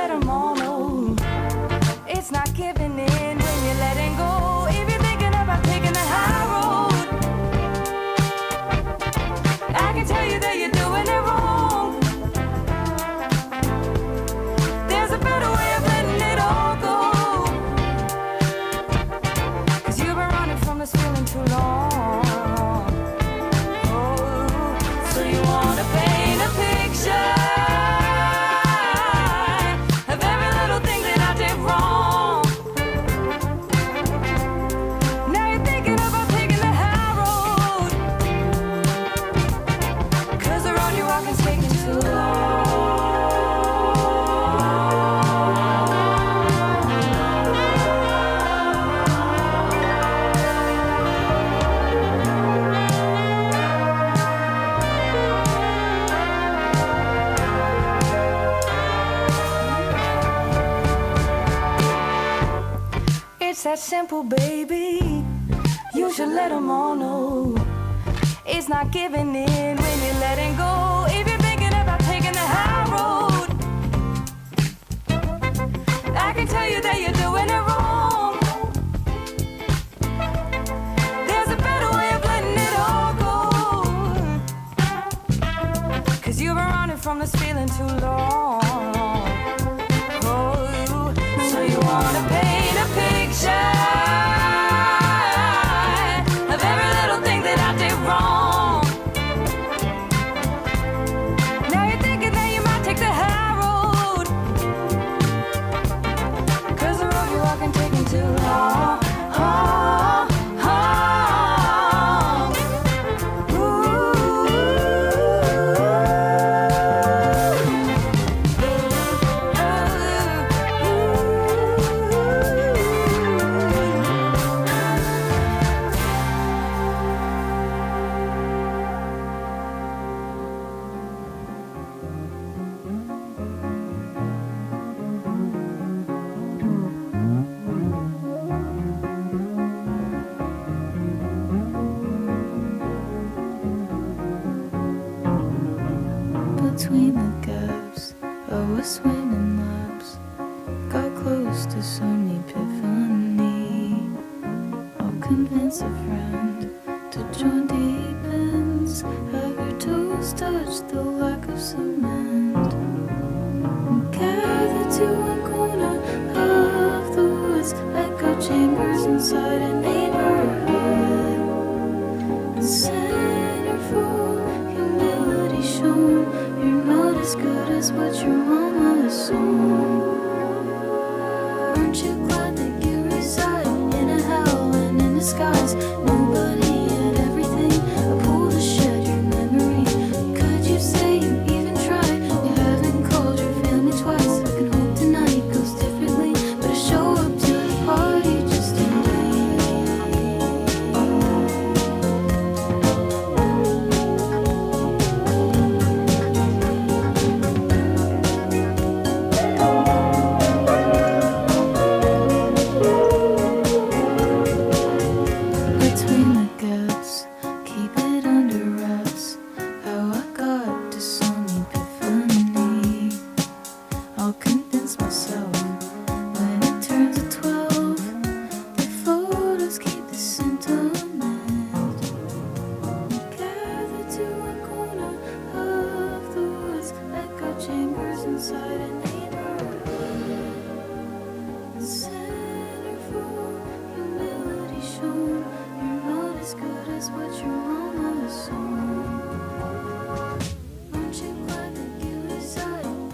let them all know. It's not giving in when you're letting go. If you're thinking about taking the high road, I can tell you that you're doing it wrong. There's a better way of letting it all go. 'Cause you've been running from this feeling too long. Oh, so you wanna paint a picture of every little thing that I did wrong. Now you're thinking about taking the high road, 'cause the road you're walking's taking too long. It's that simple, baby. You should let them all know. It's not giving in when you're letting go. If you're thinking about taking the high road, I can tell you that you're doing it wrong. There's a better way of letting it all go. 'Cause you've been running from this feeling too long. Oh, so you wanna paint a picture of every little thing that I did wrong. Now you're thinking that you might take the high road, 'cause the road you're walking taking too long. Between the gaps, I was swimming laps. Got close to some epiphany. I'll convince a friend to join deep ends. Have your toes touch the lack of cement. Gather to one corner of the woods. Echo chambers inside a neighborhood. The centerfold, humility shown. You're not as good as what your mama assumed. Aren't you glad that you reside in a hell and in disguise? Nobody had everything. A pool to shed your memory. Could you say you even tried? You haven't called your family twice. I can hope tonight goes differently, but I show up to the party just in between the gaps, keep it under wraps. How I got to some epiphany. I'll convince myself when it turns to 12. The photos keep the sentiment. Gather to one corner of the woods. Echo chambers inside a neighborhood. The centerfold, humility shown. You're not as good as what your mama assumed. Aren't you glad that you reside?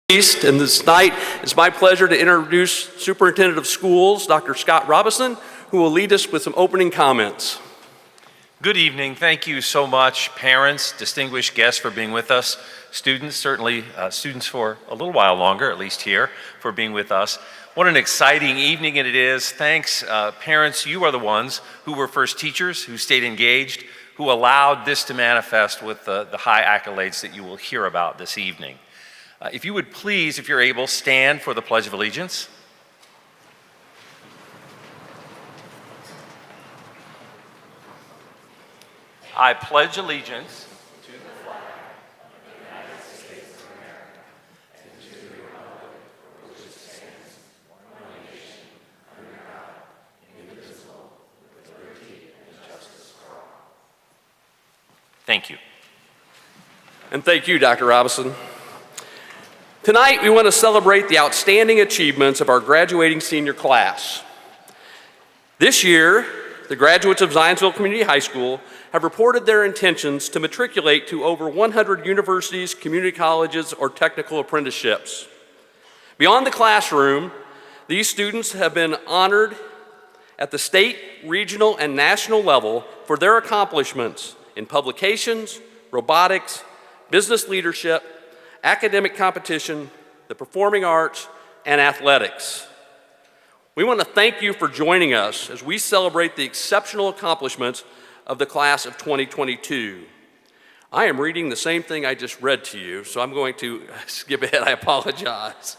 And this night, it's my pleasure to introduce Superintendent of Schools, Dr. Scott Robinson, who will lead us with some opening comments. Good evening. Thank you so much, parents, distinguished guests, for being with us. Students, certainly students for a little while longer, at least here, for being with us. What an exciting evening it is. Thanks, parents. You are the ones who were first teachers, who stayed engaged, who allowed this to manifest with the high accolades that you will hear about this evening. If you would please, if you're able, stand for the Pledge of Allegiance. I pledge allegiance to the flag of the United States of America and to the republic for which it stands, one nation, under God, indivisible, with liberty and justice for all. Thank you. And thank you, Dr. Robinson. Tonight, we want to celebrate the outstanding achievements of our graduating senior class. This year, the graduates of Zionsville Community High School have reported their intentions to matriculate to over 100 universities, community colleges, or technical apprenticeships. Beyond the classroom, these students have been honored at the state, regional, and national level for their accomplishments in publications, robotics, business leadership, academic competition, the performing arts, and athletics. We want to thank you for joining us as we celebrate the exceptional accomplishments of the class of 2022. I am reading the same thing I just read to you, so I'm going to skip ahead. I apologize.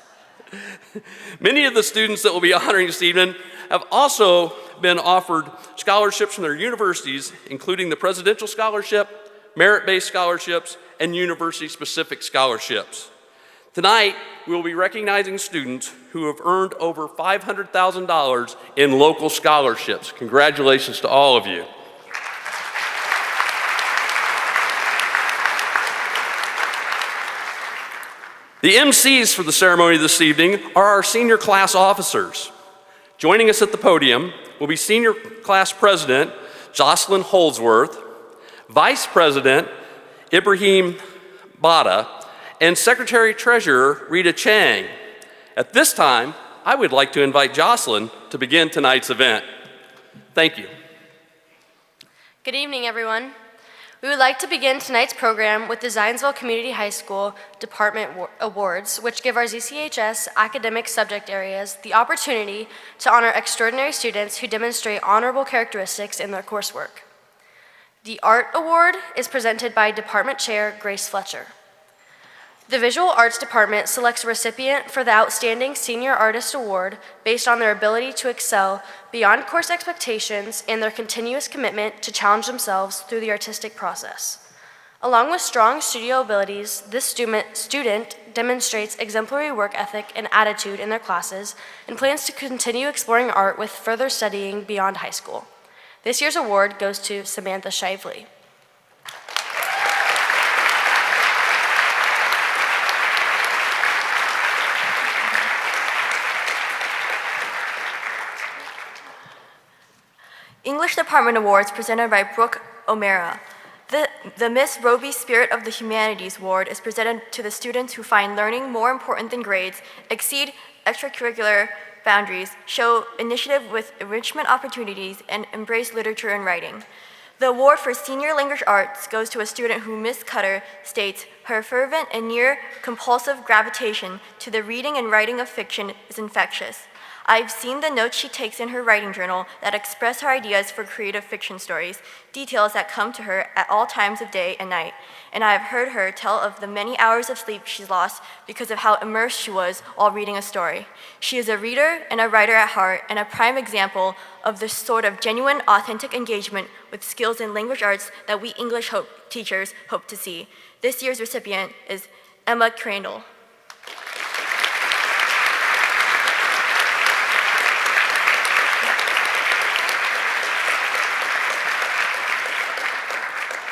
Many of the students that will be honoring this evening have also been offered scholarships from their universities, including the Presidential Scholarship, merit-based scholarships, and university-specific scholarships. Tonight, we will be recognizing students who have earned over $500,000 in local scholarships. Congratulations to all of you. The MCs for the ceremony this evening are our senior class officers. Joining us at the podium will be Senior Class President Jocelyn Holdsworth, Vice President Ibrahim Bada, and Secretary-Treasurer Rita Chang. At this time, I would like to invite Jocelyn to begin tonight's event. Thank you. Good evening, everyone. We would like to begin tonight's program with the Zionsville Community High School Department Awards, which give our ZCHS academic subject areas the opportunity to honor extraordinary students who demonstrate honorable characteristics in their coursework. The Art Award is presented by Department Chair Grace Fletcher. The Visual Arts Department selects a recipient for the Outstanding Senior Artist Award based on their ability to excel beyond course expectations and their continuous commitment to challenge themselves through the artistic process. Along with strong studio abilities, this student demonstrates exemplary work ethic and attitude in their classes and plans to continue exploring art with further studying beyond high school. This year's award goes to Samantha Shively. English Department Awards presented by Brooke O'Mara. The Miss Roby Spirit of the Humanities Award is presented to the students who find learning more important than grades, exceed extracurricular boundaries, show initiative with enrichment opportunities, and embrace literature and writing. The award for Senior Language Arts goes to a student who, Miss Cutter, states, her fervent and near-compulsive gravitation to the reading and writing of fiction is infectious. I've seen the notes she takes in her writing journal that express her ideas for creative fiction stories, details that come to her at all times of day and night, and I have heard her tell of the many hours of sleep she's lost because of how immersed she was while reading a story. She is a reader and a writer at heart, and a prime example of the sort of genuine, authentic engagement with skills in language arts that we English teachers hope to see. This year's recipient is Emma Crandall.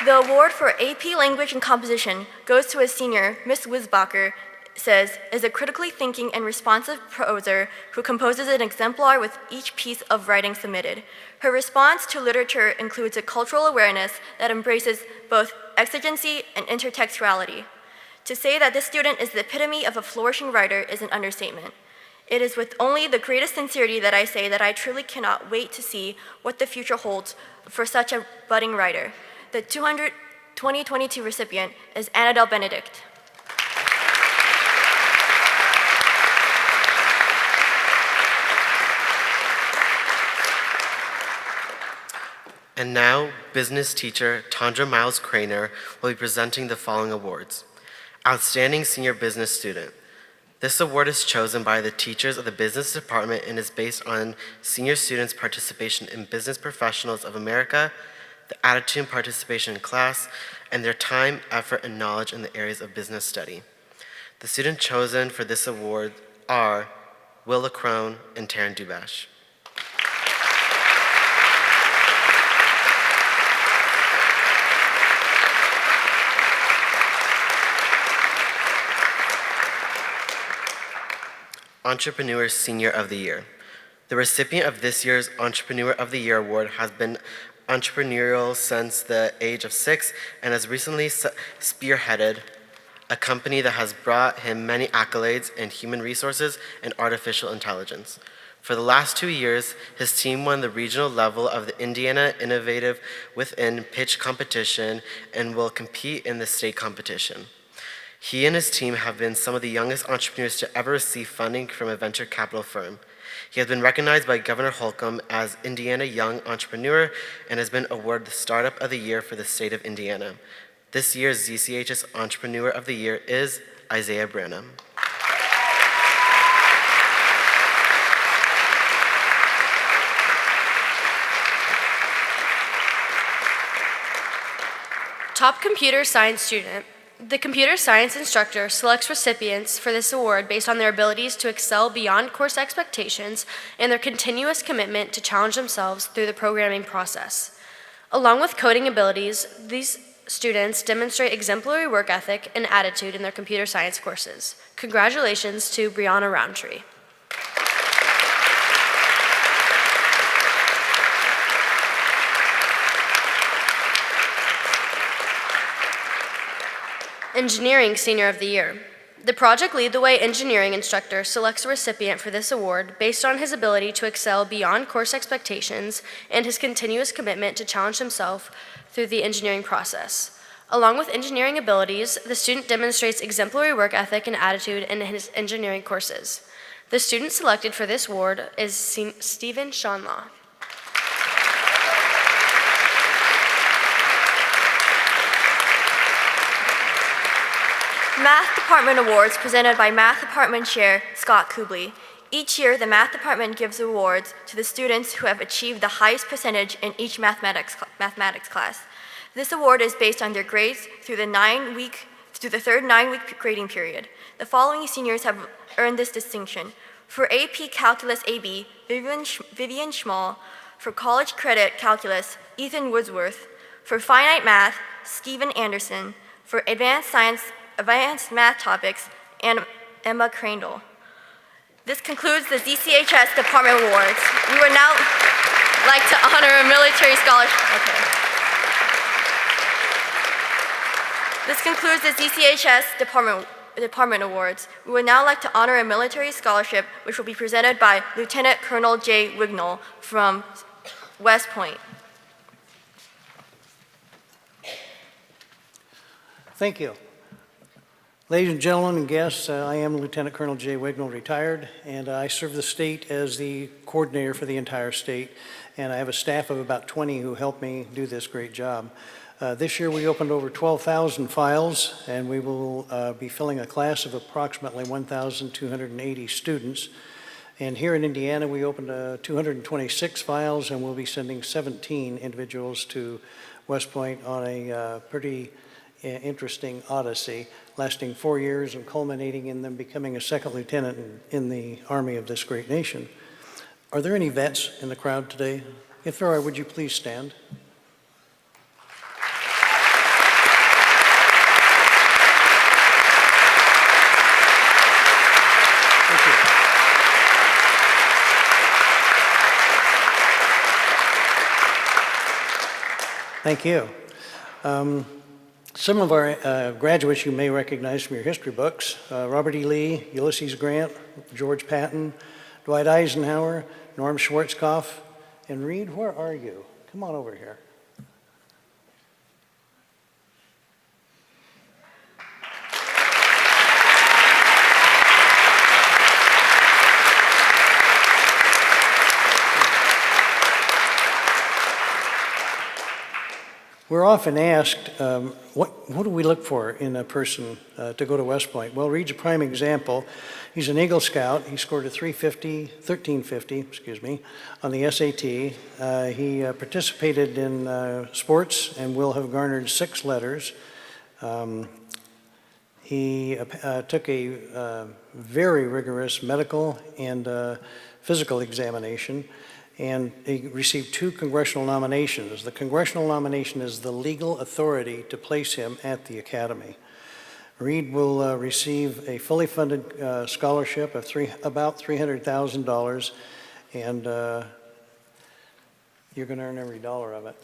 The award for AP Language and Composition goes to a senior, Miss Wisbacher, says, is a critically thinking and responsive proser who composes an exemplar with each piece of writing submitted. Her response to literature includes a cultural awareness that embraces both exigency and intertextuality. To say that this student is the epitome of a flourishing writer is an understatement. It is with only the greatest sincerity that I say that I truly cannot wait to see what the future holds for such a budding writer. The 2022 recipient is Annadelle Benedict. And now, business teacher Tandra Miles Craner will be presenting the following awards. Outstanding Senior Business Student. This award is chosen by the teachers of the business department and is based on senior students' participation in Business Professionals of America, the attitude and participation in class, and their time, effort, and knowledge in the areas of business study. The students chosen for this award are Willa Crone and Taryn Dubash. Entrepreneur Senior of the Year. The recipient of this year's Entrepreneur of the Year award has been entrepreneurial since the age of 6 and has recently spearheaded a company that has brought him many accolades in human resources and artificial intelligence. For the last 2 years, his team won the regional level of the Indiana Innovative Within Pitch competition and will compete in the state competition. He and his team have been some of the youngest entrepreneurs to ever receive funding from a venture capital firm. He has been recognized by Governor Holcomb as Indiana Young Entrepreneur and has been awarded the Startup of the Year for the state of Indiana. This year's ZCHS Entrepreneur of the Year is Isaiah Branham. Top computer science student. The computer science instructor selects recipients for this award based on their abilities to excel beyond course expectations and their continuous commitment to challenge themselves through the programming process. Along with coding abilities, these students demonstrate exemplary work ethic and attitude in their computer science courses. Congratulations to Brianna Roundtree. Engineering Senior of the Year. The Project Lead the Way engineering instructor selects a recipient for this award based on his ability to excel beyond course expectations and his continuous commitment to challenge himself through the engineering process. Along with engineering abilities, the student demonstrates exemplary work ethic and attitude in his engineering courses. The student selected for this award is Stephen Shawnlaw. Math Department Awards presented by Math Department Chair Scott Kubley. Each year, the Math Department gives awards to the students who have achieved the highest percentage in each mathematics class. This award is based on their grades through the third 9-week grading period. The following seniors have earned this distinction. For AP Calculus AB, Vivian Schmall. For College Credit Calculus, Ethan Woodsworth. For Finite Math, Stephen Anderson. For Advanced Math Topics, and Emma Crandall. This concludes the ZCHS Department Awards. We would now like to honor a military scholarship. Okay. This concludes the ZCHS Department Awards. We would now like to honor a military scholarship, which will be presented by Lieutenant Colonel Jay Wignall from West Point. Thank you. Ladies and gentlemen and guests, I am Lieutenant Colonel Jay Wignall, retired, and I serve the state as the coordinator for the entire state, and I have a staff of about 20 who help me do this great job. This year we opened over 12,000 files, and we will be filling a class of approximately 1,280 students. And here in Indiana, we opened 226 files, and we'll be sending 17 individuals to West Point on a pretty interesting odyssey, lasting 4 years and culminating in them becoming a second lieutenant in the Army of this great nation. Are there any vets in the crowd today? If there are, would you please stand? Thank you. Thank you. Some of our graduates you may recognize from your history books. Robert E. Lee, Ulysses Grant, George Patton, Dwight Eisenhower, Norm Schwarzkopf, and Reed, where are you? Come on over here. We're often asked, what do we look for in a person to go to West Point? Well, Reed's a prime example. He's an Eagle Scout. He scored a 1350, on the SAT. He participated in sports and will have garnered 6 letters. He took a very rigorous medical and physical examination, and he received 2 congressional nominations. The congressional nomination is the legal authority to place him at the Academy. Reed will receive a fully funded scholarship of about $300,000, and you're going to earn every dollar of it.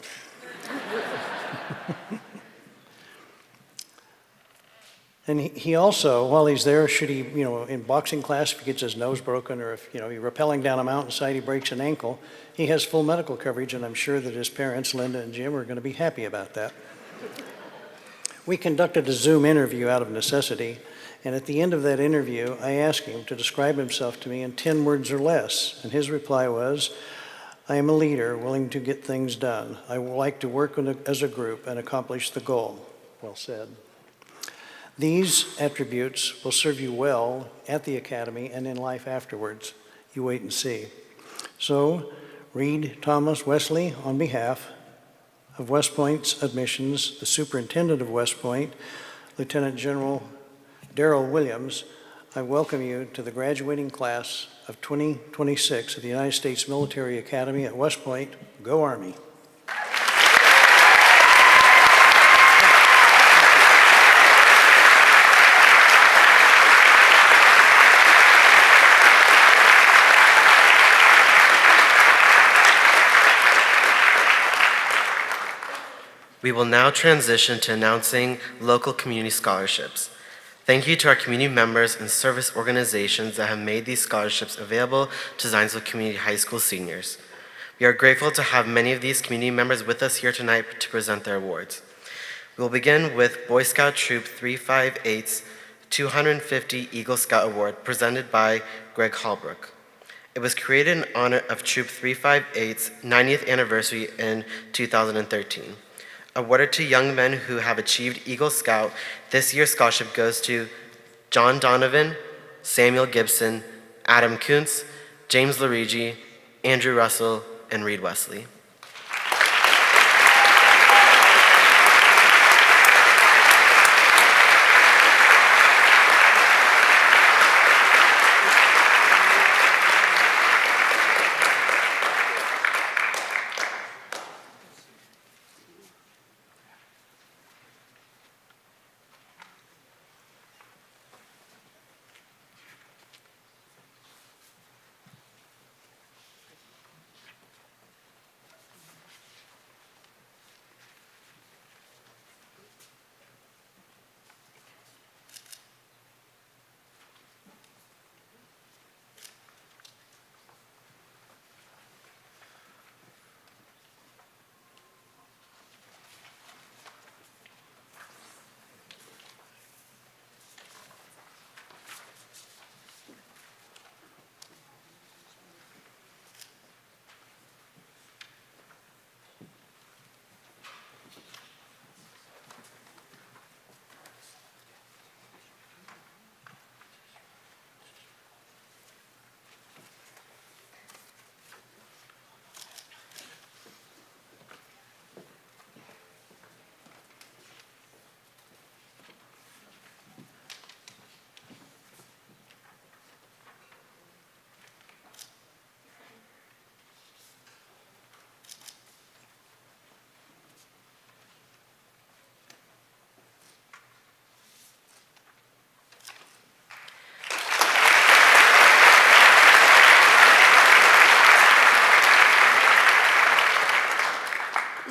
And he also, while he's there, should he, in boxing class, if he gets his nose broken or if, he's rappelling down a mountainside, he breaks an ankle, he has full medical coverage, and I'm sure that his parents, Linda and Jim, are going to be happy about that. We conducted a Zoom interview out of necessity, and at the end of that interview, I asked him to describe himself to me in 10 words or less, and his reply was, "I am a leader willing to get things done. I would like to work as a group and accomplish the goal." Well said. These attributes will serve you well at the Academy and in life afterwards. You wait and see. So, Reed Thomas Wesley, on behalf of West Point's admissions, the Superintendent of West Point, Lieutenant General Darrell Williams, I welcome you to the graduating class of 2026 of the United States Military Academy at West Point. Go Army! We will now transition to announcing local community scholarships. Thank you to our community members and service organizations that have made these scholarships available to Zionsville Community High School seniors. We are grateful to have many of these community members with us here tonight to present their awards. We will begin with Boy Scout Troop 358's 250 Eagle Scout Award presented by Greg Hallbrook. It was created in honor of Troop 358's 90th anniversary in 2013. Awarded to young men who have achieved Eagle Scout, this year's scholarship goes to John Donovan, Samuel Gibson, Adam Kuntz, James Larigi, Andrew Russell, and Reed Wesley.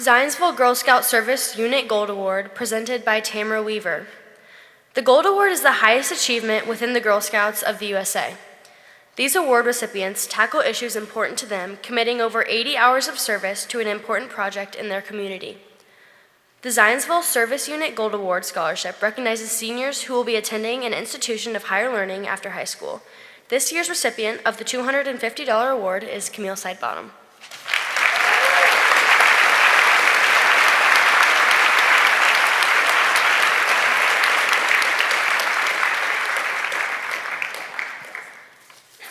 Zionsville Girl Scout Service Unit Gold Award, presented by Tamara Weaver. The Gold Award is the highest achievement within the Girl Scouts of the USA. These award recipients tackle issues important to them, committing over 80 hours of service to an important project in their community. The Zionsville Service Unit Gold Award Scholarship recognizes seniors who will be attending an institution of higher learning after high school. This year's recipient of the $250 award is Camille Sidebottom.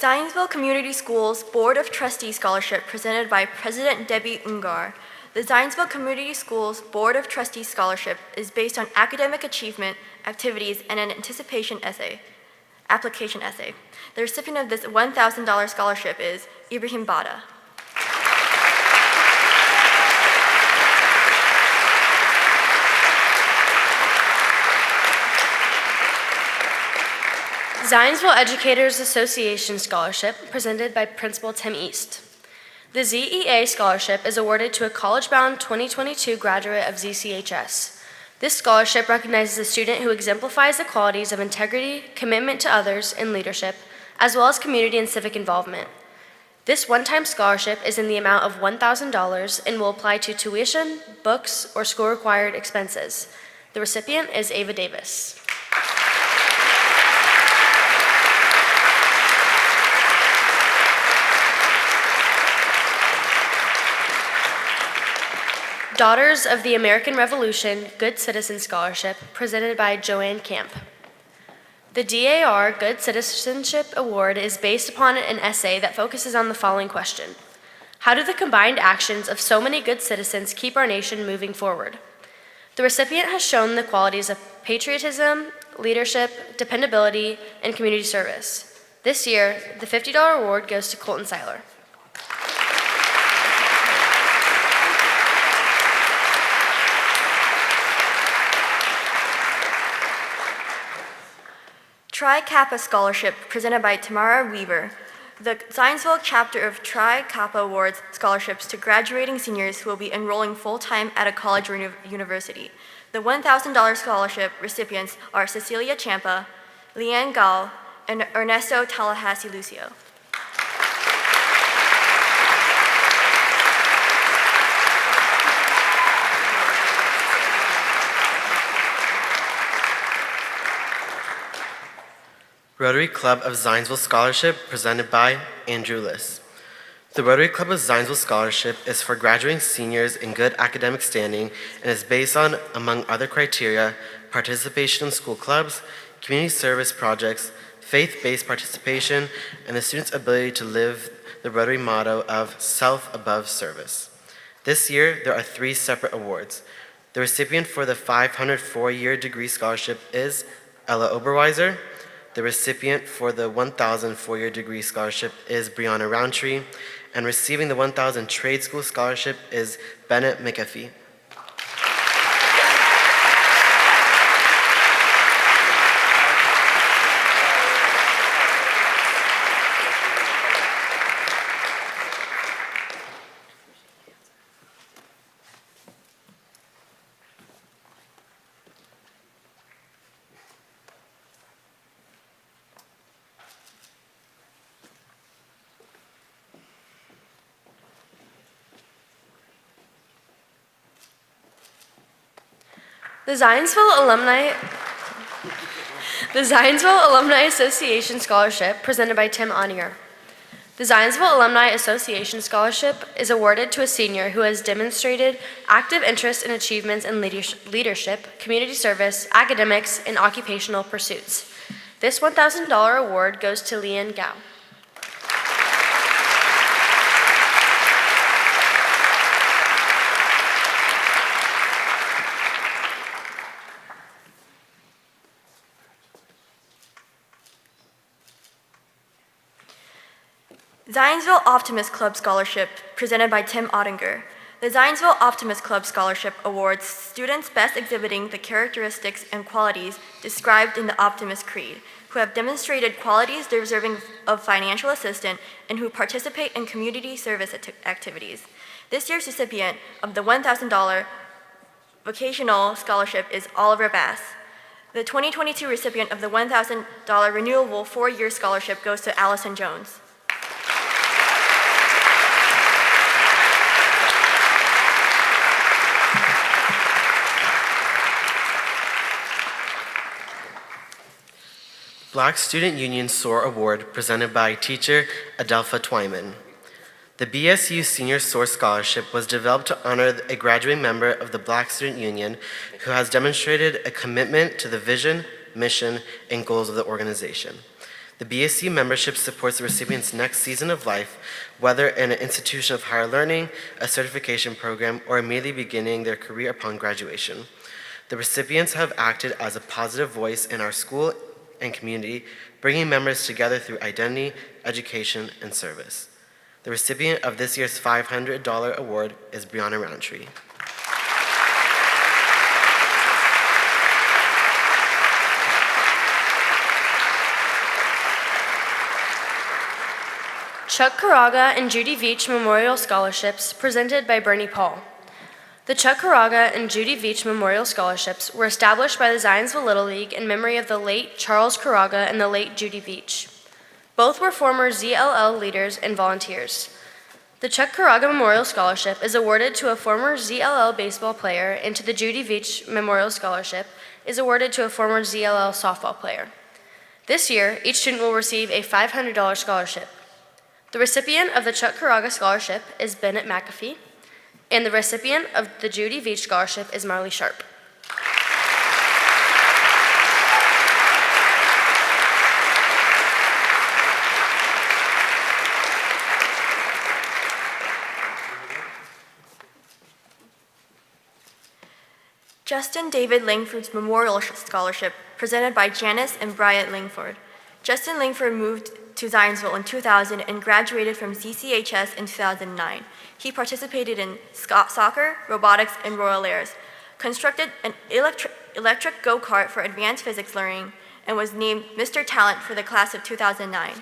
Zionsville Community Schools Board of Trustees Scholarship presented by President Debbie Ungar. The Zionsville Community Schools Board of Trustees Scholarship is based on academic achievement, activities, and an application essay. The recipient of this $1,000 scholarship is Ibrahim Bada. Zionsville Educators Association Scholarship, presented by Principal Tim East. The ZEA Scholarship is awarded to a college-bound 2022 graduate of ZCHS. This scholarship recognizes a student who exemplifies the qualities of integrity, commitment to others, and leadership, as well as community and civic involvement. This one-time scholarship is in the amount of $1,000 and will apply to tuition, books, or school-required expenses. The recipient is Ava Davis. Daughters of the American Revolution Good Citizen Scholarship, presented by Joanne Camp. The DAR Good Citizenship Award is based upon an essay that focuses on the following question: how do the combined actions of so many good citizens keep our nation moving forward? The recipient has shown the qualities of patriotism, leadership, dependability, and community service. This year, the $50 award goes to Colton Seiler. Tri Kappa Scholarship, presented by Tamara Weaver. The Zionsville chapter of Tri Kappa awards scholarships to graduating seniors who will be enrolling full-time at a college or university. The $1,000 scholarship recipients are Cecilia Champa, Leanne Gall, and Ernesto Tallahassee Lucio. Rotary Club of Zionsville Scholarship, presented by Andrew Liss. The Rotary Club of Zionsville Scholarship is for graduating seniors in good academic standing and is based on, among other criteria, participation in school clubs, community service projects, faith-based participation, and the student's ability to live the Rotary motto of self above service. This year, there are 3 separate awards. The recipient for the 504-year degree scholarship is Ella Oberweiser. The recipient for the 1,000 four-year degree scholarship is Brianna Roundtree, and receiving the 1,000 trade school scholarship is Bennett McAfee. The Zionsville Alumni Association Scholarship, presented by Tim Onier. The Zionsville Alumni Association Scholarship is awarded to a senior who has demonstrated active interest and achievements in leadership, community service, academics, and occupational pursuits. This $1,000 award goes to Leanne Gao. Zionsville Optimist Club Scholarship, presented by Tim Ottinger. The Zionsville Optimist Club Scholarship awards students best exhibiting the characteristics and qualities described in the Optimist Creed, who have demonstrated qualities deserving of financial assistance and who participate in community service activities. This year's recipient of the $1,000 vocational scholarship is Oliver Bass. The 2022 recipient of the $1,000 renewable 4-year scholarship goes to Allison Jones. Black Student Union SOAR Award presented by teacher Adelpha Twyman. The BSU Senior SOAR Scholarship was developed to honor a graduating member of the Black Student Union who has demonstrated a commitment to the vision, mission, and goals of the organization. The BSU membership supports the recipient's next season of life, whether in an institution of higher learning, a certification program, or immediately beginning their career upon graduation. The recipients have acted as a positive voice in our school and community, bringing members together through identity, education, and service. The recipient of this year's $500 award is Brianna Roundtree. Chuck Caraga and Judy Veach Memorial Scholarships presented by Bernie Paul. The Chuck Caraga and Judy Veach Memorial Scholarships were established by the Zionsville Little League in memory of the late Charles Caraga and the late Judy Veach. Both were former ZLL leaders and volunteers. The Chuck Caraga Memorial Scholarship is awarded to a former ZLL baseball player, and to the Judy Veach Memorial Scholarship is awarded to a former ZLL softball player. This year, each student will receive a $500 scholarship. The recipient of the Chuck Caraga Scholarship is Bennett McAfee, and the recipient of the Judy Veach Scholarship is Marley Sharp. Justin David Langford's Memorial Scholarship, presented by Janice and Bryant Langford. Justin Langford moved to Zionsville in 2000 and graduated from ZCHS in 2009. He participated in soccer, robotics, and Royal Airs, constructed an electric go-kart for advanced physics learning, and was named Mr. Talent for the class of 2009.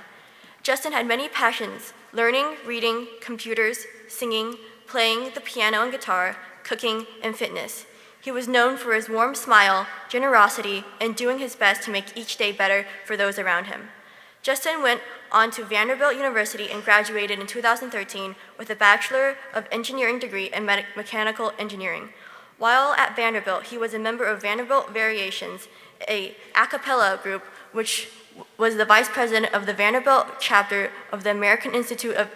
Justin had many passions: learning, reading, computers, singing, playing the piano and guitar, cooking, and fitness. He was known for his warm smile, generosity, and doing his best to make each day better for those around him. Justin went on to Vanderbilt University and graduated in 2013 with a Bachelor of Engineering degree in Mechanical Engineering. While at Vanderbilt, he was a member of Vanderbilt Variations, a a cappella group which was the vice president of the Vanderbilt chapter of the American Institute of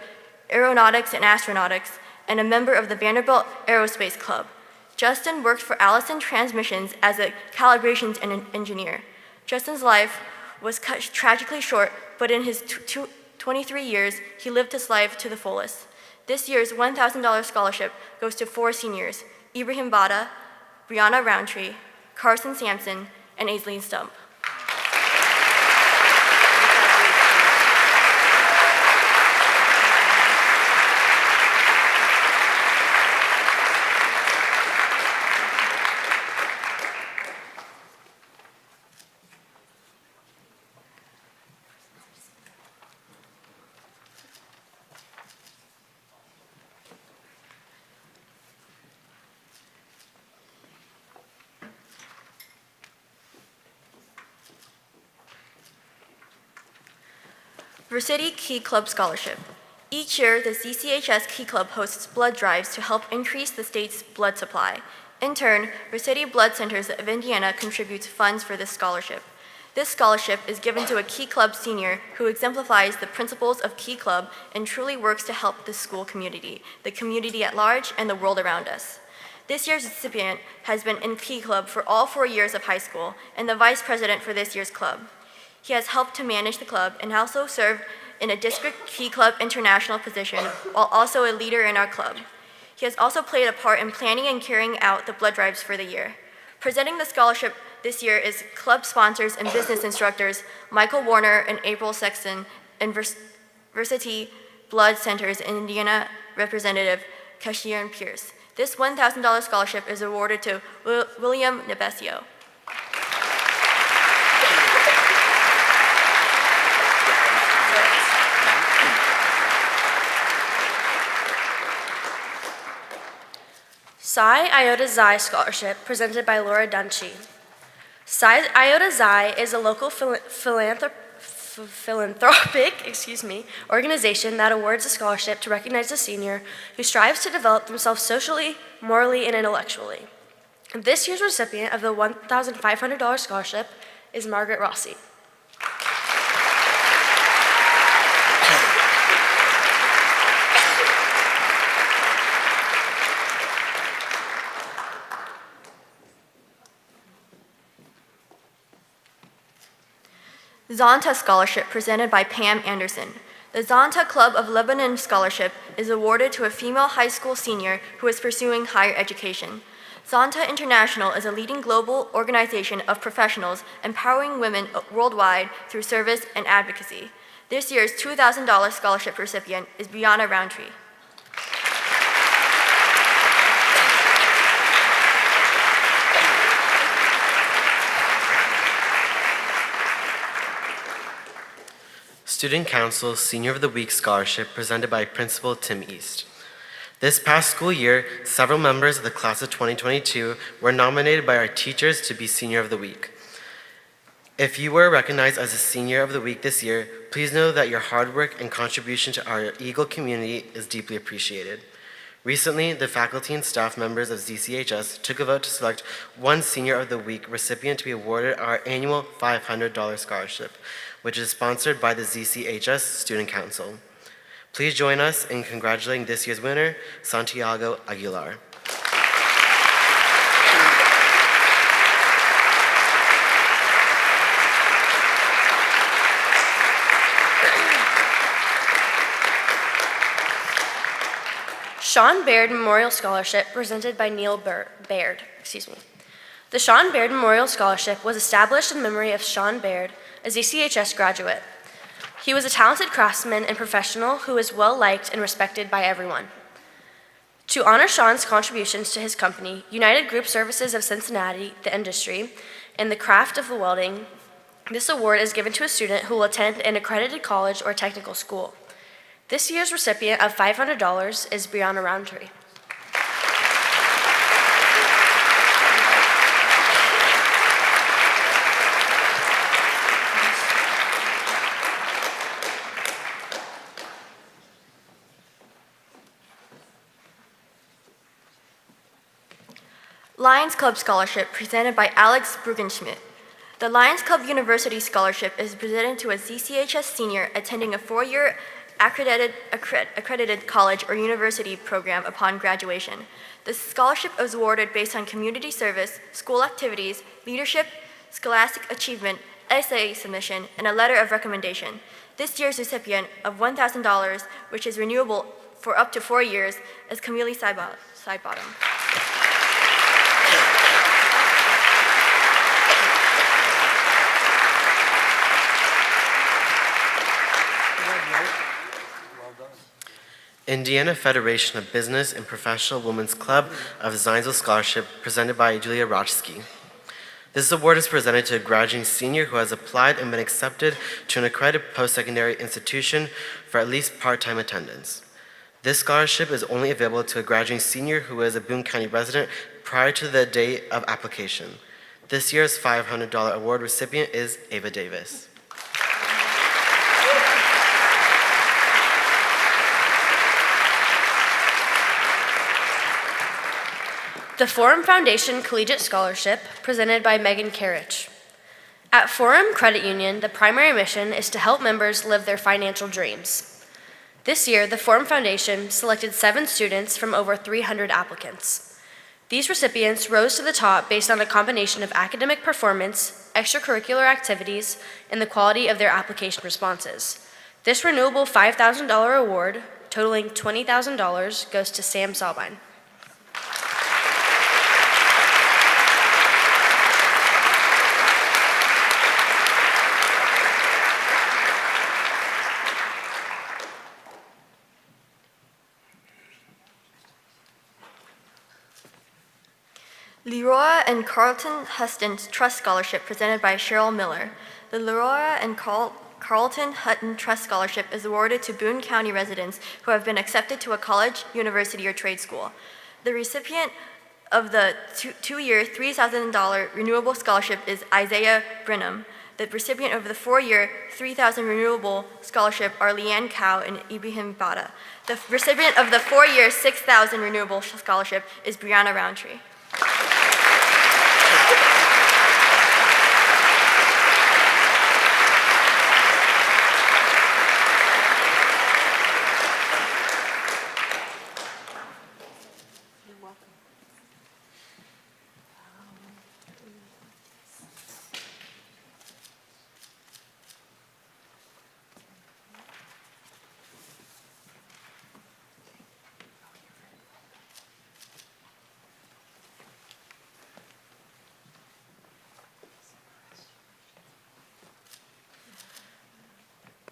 Aeronautics and Astronautics, and a member of the Vanderbilt Aerospace Club. Justin worked for Allison Transmissions as a calibrations engineer. Justin's life was cut tragically short, but in his 23 years, he lived his life to the fullest. This year's $1,000 scholarship goes to 4 seniors: Ibrahim Bada, Brianna Roundtree, Carson Sampson, and Aislinn Stump. Varsity Key Club Scholarship. Each year, the ZCHS Key Club hosts blood drives to help increase the state's blood supply. In turn, Varsity Blood Centers of Indiana contributes funds for this scholarship. This scholarship is given to a Key Club senior who exemplifies the principles of Key Club and truly works to help the school community, the community at large, and the world around us. This year's recipient has been in Key Club for all 4 years of high school and the vice president for this year's club. He has helped to manage the club and also served in a district Key Club international position while also a leader in our club. He has also played a part in planning and carrying out the blood drives for the year. Presenting the scholarship this year is club sponsors and business instructors Michael Warner and April Sexton, and Varsity Blood Centers in Indiana representative Kashian Pierce. This $1,000 scholarship is awarded to William Nebesio. Psi Iota Xi Scholarship, presented by Laura Dunchi. Psi Iota Xi is a local philanthropic organization that awards a scholarship to recognize a senior who strives to develop themselves socially, morally, and intellectually. This year's recipient of the $1,500 scholarship is Margaret Rossi. Zonta Scholarship, presented by Pam Anderson. The Zonta Club of Lebanon Scholarship is awarded to a female high school senior who is pursuing higher education. Zonta International is a leading global organization of professionals empowering women worldwide through service and advocacy. This year's $2,000 scholarship recipient is Brianna Roundtree. Student Council Senior of the Week Scholarship, presented by Principal Tim East. This past school year, several members of the class of 2022 were nominated by our teachers to be Senior of the Week. If you were recognized as a Senior of the Week this year, please know that your hard work and contribution to our Eagle community is deeply appreciated. Recently, the faculty and staff members of ZCHS took a vote to select one Senior of the Week recipient to be awarded our annual $500 scholarship, which is sponsored by the ZCHS Student Council. Please join us in congratulating this year's winner, Santiago Aguilar. Sean Baird Memorial Scholarship, presented by Neil Baird. The Sean Baird Memorial Scholarship was established in memory of Sean Baird, a ZCHS graduate. He was a talented craftsman and professional who is well-liked and respected by everyone. To honor Sean's contributions to his company, United Group Services of Cincinnati, the industry, and the craft of the welding, this award is given to a student who will attend an accredited college or technical school. This year's recipient of $500 is Brianna Roundtree. Lions Club Scholarship, presented by Alex Brugenschmidt. The Lions Club University Scholarship is presented to a ZCHS senior attending a four-year accredited college or university program upon graduation. The scholarship is awarded based on community service, school activities, leadership, scholastic achievement, essay submission, and a letter of recommendation. This year's recipient of $1,000, which is renewable for up to 4 years, is Camille Sidebottom. Indiana Federation of Business and Professional Women's Club of Zionsville Scholarship, presented by Julia Rochsky. This award is presented to a graduating senior who has applied and been accepted to an accredited post-secondary institution for at least part-time attendance. This scholarship is only available to a graduating senior who is a Boone County resident prior to the date of application. This year's $500 award recipient is Ava Davis. The Forum Foundation Collegiate Scholarship, presented by Megan Karich. At Forum Credit Union, the primary mission is to help members live their financial dreams. This year, the Forum Foundation selected 7 students from over 300 applicants. These recipients rose to the top based on a combination of academic performance, extracurricular activities, and the quality of their application responses. This renewable $5,000 award, totaling $20,000, goes to Sam Salbine. Leroy and Carlton Huston Trust Scholarship, presented by Cheryl Miller. The Leroy and Carlton Hutton Trust Scholarship is awarded to Boone County residents who have been accepted to a college, university, or trade school. The recipient of the two-year $3,000 renewable scholarship is Isaiah Brenham. The recipient of the four-year $3,000 renewable scholarship are Leanne Cow and Ibrahim Bada. The recipient of the four-year $6,000 renewable scholarship is Brianna Roundtree.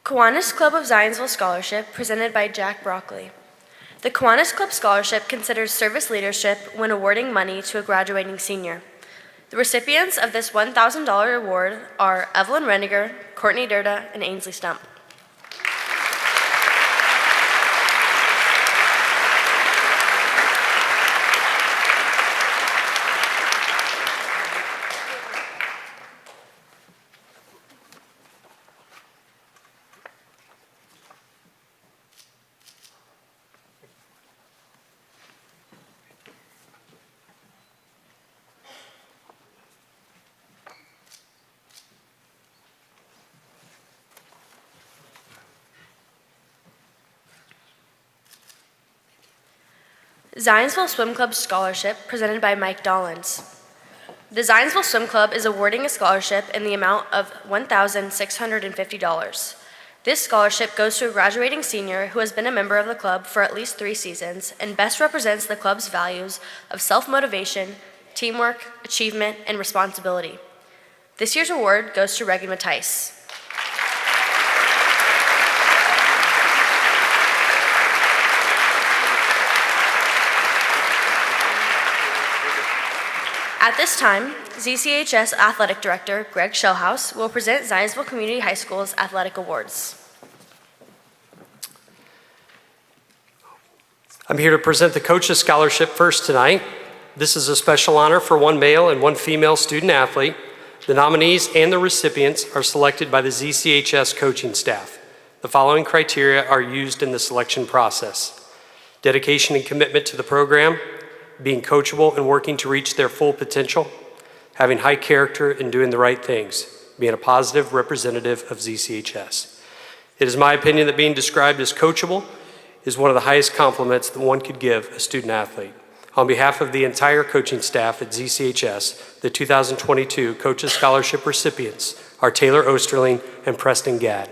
Kiwanis Club of Zionsville Scholarship, presented by Jack Broccoli. The Kiwanis Club Scholarship considers service leadership when awarding money to a graduating senior. The recipients of this $1,000 award are Evelyn Reniger, Courtney Durda, and Ainsley Stump. Zionsville Swim Club Scholarship, presented by Mike Dollins. The Zionsville Swim Club is awarding a scholarship in the amount of $1,650. This scholarship goes to a graduating senior who has been a member of the club for at least 3 seasons and best represents the club's values of self-motivation, teamwork, achievement, and responsibility. This year's award goes to Regan Mattice. At this time, ZCHS Athletic Director Greg Shellhouse will present Zionsville Community High School's athletic awards. I'm here to present the Coaches Scholarship first tonight. This is a special honor for one male and one female student athlete. The nominees and the recipients are selected by the ZCHS coaching staff. The following criteria are used in the selection process: dedication and commitment to the program, being coachable and working to reach their full potential, having high character and doing the right things, being a positive representative of ZCHS. It is my opinion that being described as coachable is one of the highest compliments that one could give a student athlete. On behalf of the entire coaching staff at ZCHS, the 2022 Coaches Scholarship recipients are Taylor Osterling and Preston Gadd.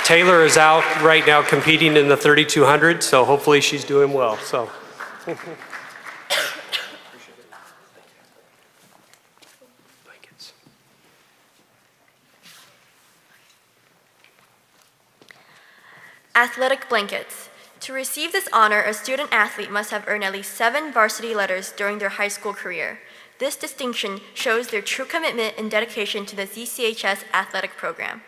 Taylor is out right now competing in the 3,200, so hopefully she's doing well. So. Athletic blankets. To receive this honor, a student athlete must have earned at least 7 varsity letters during their high school career. This distinction shows their true commitment and dedication to the ZCHS athletic program.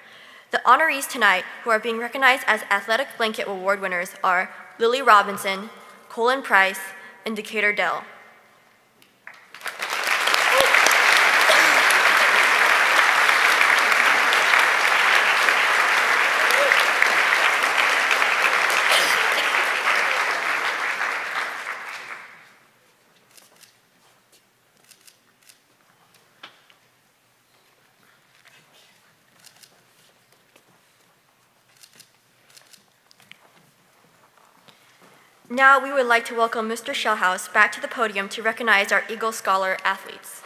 The honorees tonight who are being recognized as Athletic Blanket Award winners are Lily Robinson, Colin Price, and Decatur Dell. Now we would like to welcome Mr. Shellhouse back to the podium to recognize our Eagle Scholar athletes.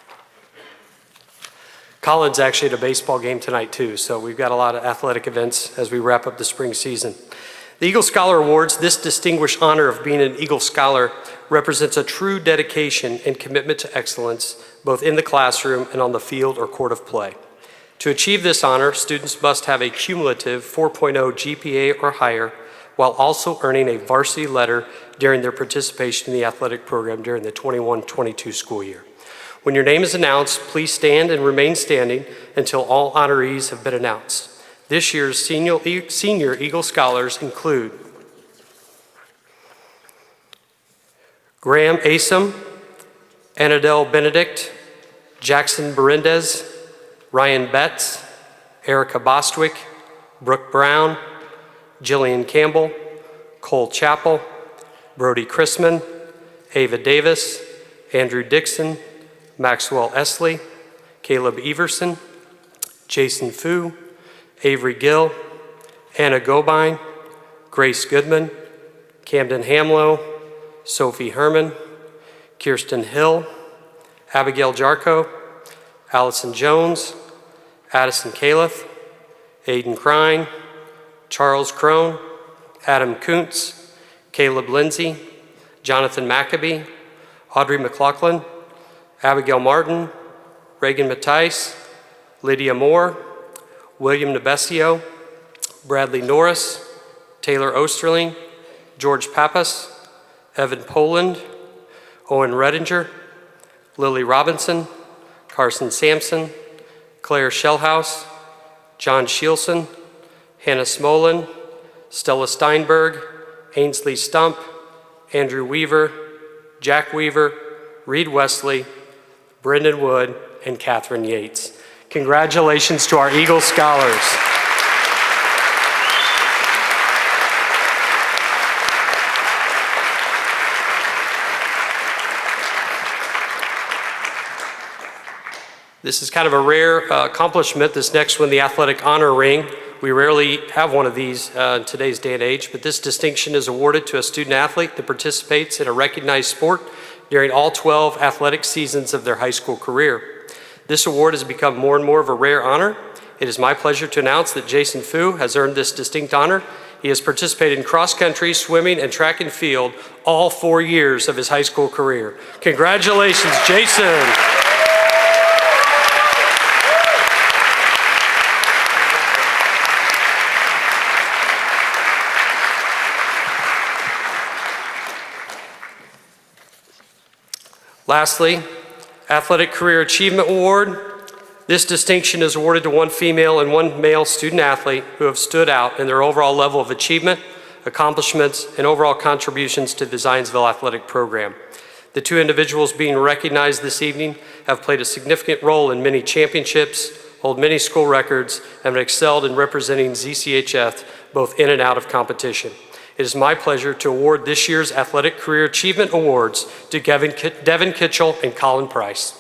Colin's actually at a baseball game tonight too, so we've got a lot of athletic events as we wrap up the spring season. The Eagle Scholar Awards, this distinguished honor of being an Eagle Scholar, represents a true dedication and commitment to excellence, both in the classroom and on the field or court of play. To achieve this honor, students must have a cumulative 4.0 GPA or higher, while also earning a varsity letter during their participation in the athletic program during the 21-22 school year. When your name is announced, please stand and remain standing until all honorees have been announced. This year's senior Eagle Scholars include Graham Asom, Annadelle Benedict, Jackson Berendez, Ryan Betts, Erica Bostwick, Brooke Brown, Jillian Campbell, Cole Chappell, Brody Chrisman, Ava Davis, Andrew Dixon, Maxwell Esley, Caleb Everson, Jason Fu, Avery Gill, Anna Gobine, Grace Goodman, Camden Hamlow, Sophie Herman, Kirsten Hill, Abigail Jarko, Allison Jones, Addison Califf, Aiden Crine, Charles Crone, Adam Kuntz, Caleb Lindsay, Jonathan Maccabee, Audrey McLaughlin, Abigail Martin, Reagan Mattice, Lydia Moore, William Nebesio, Bradley Norris, Taylor Osterling, George Pappas, Evan Poland, Owen Redinger, Lily Robinson, Carson Sampson, Claire Shellhouse, John Shielson, Hannah Smolin, Stella Steinberg, Ainsley Stump, Andrew Weaver, Jack Weaver, Reed Wesley, Brendan Wood, and Catherine Yates. Congratulations to our Eagle Scholars. This is kind of a rare accomplishment, this next one, the Athletic Honor Ring. We rarely have one of these in today's day and age, but this distinction is awarded to a student athlete that participates in a recognized sport during all 12 athletic seasons of their high school career. This award has become more and more of a rare honor. It is my pleasure to announce that Jason Fu has earned this distinct honor. He has participated in cross country, swimming, and track and field all 4 years of his high school career. Congratulations, Jason. Lastly, Athletic Career Achievement Award. This distinction is awarded to one female and one male student athlete who have stood out in their overall level of achievement, accomplishments, and overall contributions to the Zionsville athletic program. The two individuals being recognized this evening have played a significant role in many championships, hold many school records, and have excelled in representing ZCHS both in and out of competition. It is my pleasure to award this year's Athletic Career Achievement Awards to Devin Kitchell and Colin Price.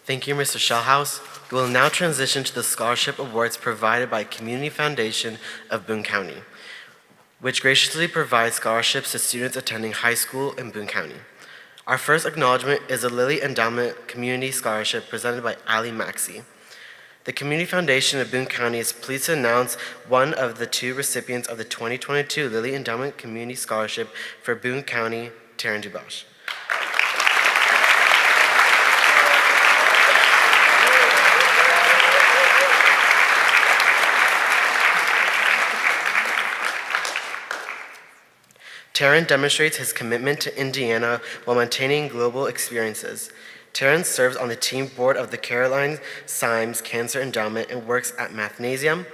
Thank you, Mr. Shellhouse. We will now transition to the scholarship awards provided by Community Foundation of Boone County, which graciously provides scholarships to students attending high school in Boone County. Our first acknowledgement is the Lilly Endowment Community Scholarship presented by Ali Maxey. The Community Foundation of Boone County is pleased to announce one of the two recipients of the 2022 Lilly Endowment Community Scholarship for Boone County, Taryn Dubois. Taryn demonstrates his commitment to Indiana while maintaining global experiences. Taryn serves on the team board of the Caroline Symes Cancer Endowment and works at Mathnasium,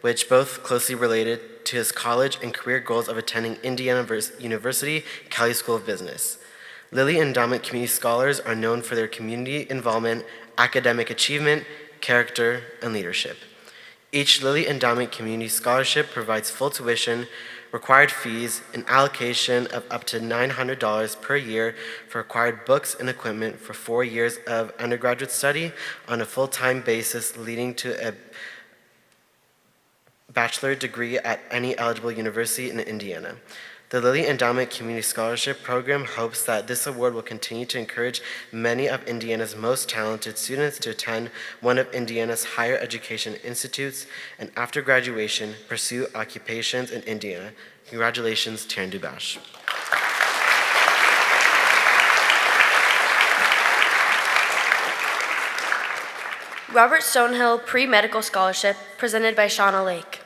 which both closely related to his college and career goals of attending Indiana University Kelley School of Business. Lilly Endowment Community Scholars are known for their community involvement, academic achievement, character, and leadership. Each Lilly Endowment Community Scholarship provides full tuition, required fees, an allocation of up to $900 per year for required books and equipment for 4 years of undergraduate study on a full-time basis, leading to a bachelor's degree at any eligible university in Indiana. The Lilly Endowment Community Scholarship Program hopes that this award will continue to encourage many of Indiana's most talented students to attend one of Indiana's higher education institutes and after graduation pursue occupations in Indiana. Congratulations, Taryn Dubois. Robert Stonehill Pre-Medical Scholarship presented by Shauna Lake.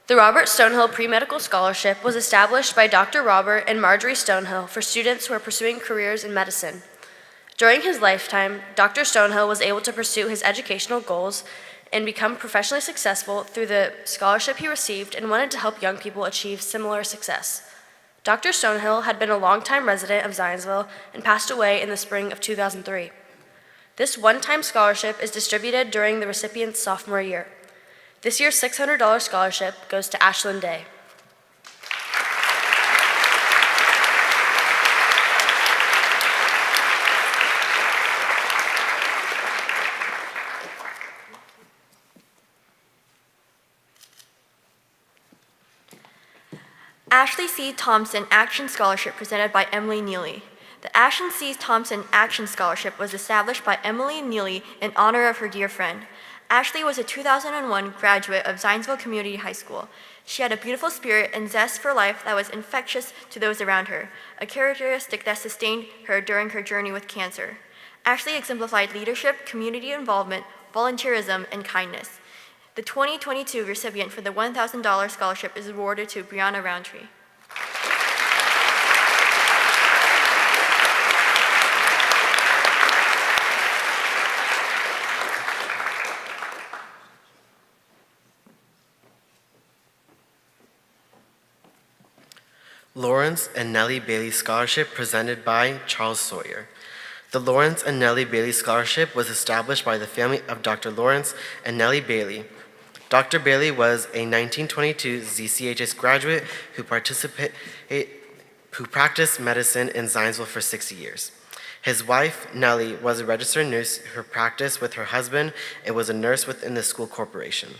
The Robert Stonehill Pre-Medical Scholarship was established by Dr. Robert and Marjorie Stonehill for students who are pursuing careers in medicine. During his lifetime, Dr. Stonehill was able to pursue his educational goals and become professionally successful through the scholarship he received and wanted to help young people achieve similar success. Dr. Stonehill had been a longtime resident of Zionsville and passed away in the spring of 2003. This one-time scholarship is distributed during the recipient's sophomore year. This year's $600 scholarship goes to Ashlyn Day. Ashley C. Thompson Action Scholarship presented by Emily Neely. The Ashley C. Thompson Action Scholarship was established by Emily Neely in honor of her dear friend. Ashley was a 2001 graduate of Zionsville Community High School. She had a beautiful spirit and zest for life that was infectious to those around her, a characteristic that sustained her during her journey with cancer. Ashley exemplified leadership, community involvement, volunteerism, and kindness. The 2022 recipient for the $1,000 scholarship is awarded to Brianna Roundtree. Lawrence and Nellie Bailey Scholarship presented by Charles Sawyer. The Lawrence and Nellie Bailey Scholarship was established by the family of Dr. Lawrence and Nellie Bailey. Dr. Bailey was a 1922 ZCHS graduate who practiced medicine in Zionsville for 60 years. His wife, Nellie, was a registered nurse who practiced with her husband and was a nurse within the school corporation.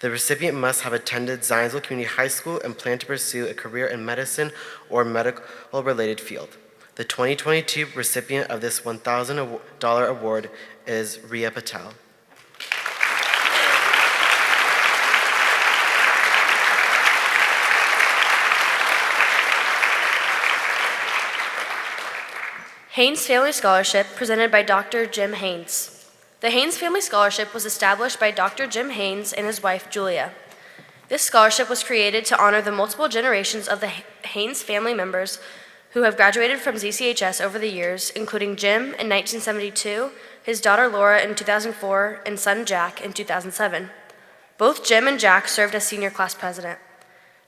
The recipient must have attended Zionsville Community High School and plan to pursue a career in medicine or medical-related field. The 2022 recipient of this $1,000 award is Ria Patel. Haynes Family Scholarship presented by Dr. Jim Haynes. The Haynes Family Scholarship was established by Dr. Jim Haynes and his wife, Julia. This scholarship was created to honor the multiple generations of the Haynes family members who have graduated from ZCHS over the years, including Jim in 1972, his daughter Laura in 2004, and son Jack in 2007. Both Jim and Jack served as senior class president.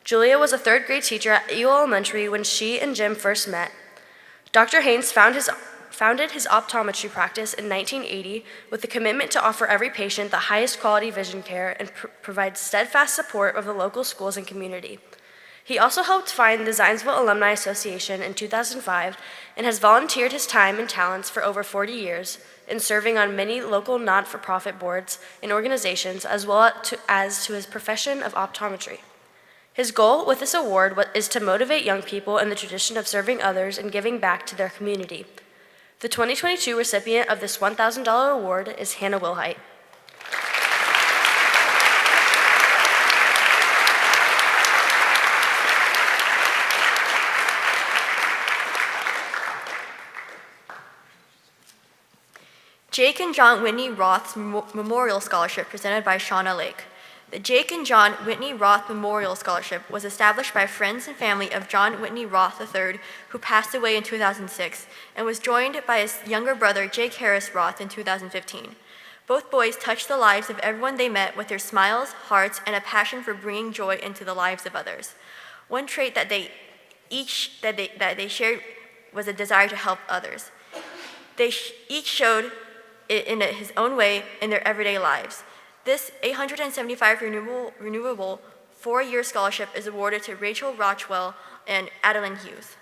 Julia was a third grade teacher at Eagle Elementary when she and Jim first met. Dr. Haynes founded his optometry practice in 1980 with the commitment to offer every patient the highest quality vision care and provide steadfast support of the local schools and community. He also helped found the Zionsville Alumni Association in 2005 and has volunteered his time and talents for over 40 years in serving on many local not-for-profit boards and organizations as well as to his profession of optometry. His goal with this award is to motivate young people in the tradition of serving others and giving back to their community. The 2022 recipient of this $1,000 award is Hannah Wilhite. Jake and John Whitney Roth's Memorial Scholarship presented by Shauna Lake. The Jake and John Whitney Roth Memorial Scholarship was established by friends and family of John Whitney Roth III, who passed away in 2006, and was joined by his younger brother, Jake Harris Roth, in 2015. Both boys touched the lives of everyone they met with their smiles, hearts, and a passion for bringing joy into the lives of others. One trait that they shared was a desire to help others. They each showed it in his own way in their everyday lives. This $875 renewable 4-year scholarship is awarded to Rachel Rochwell and Adeline Hughes.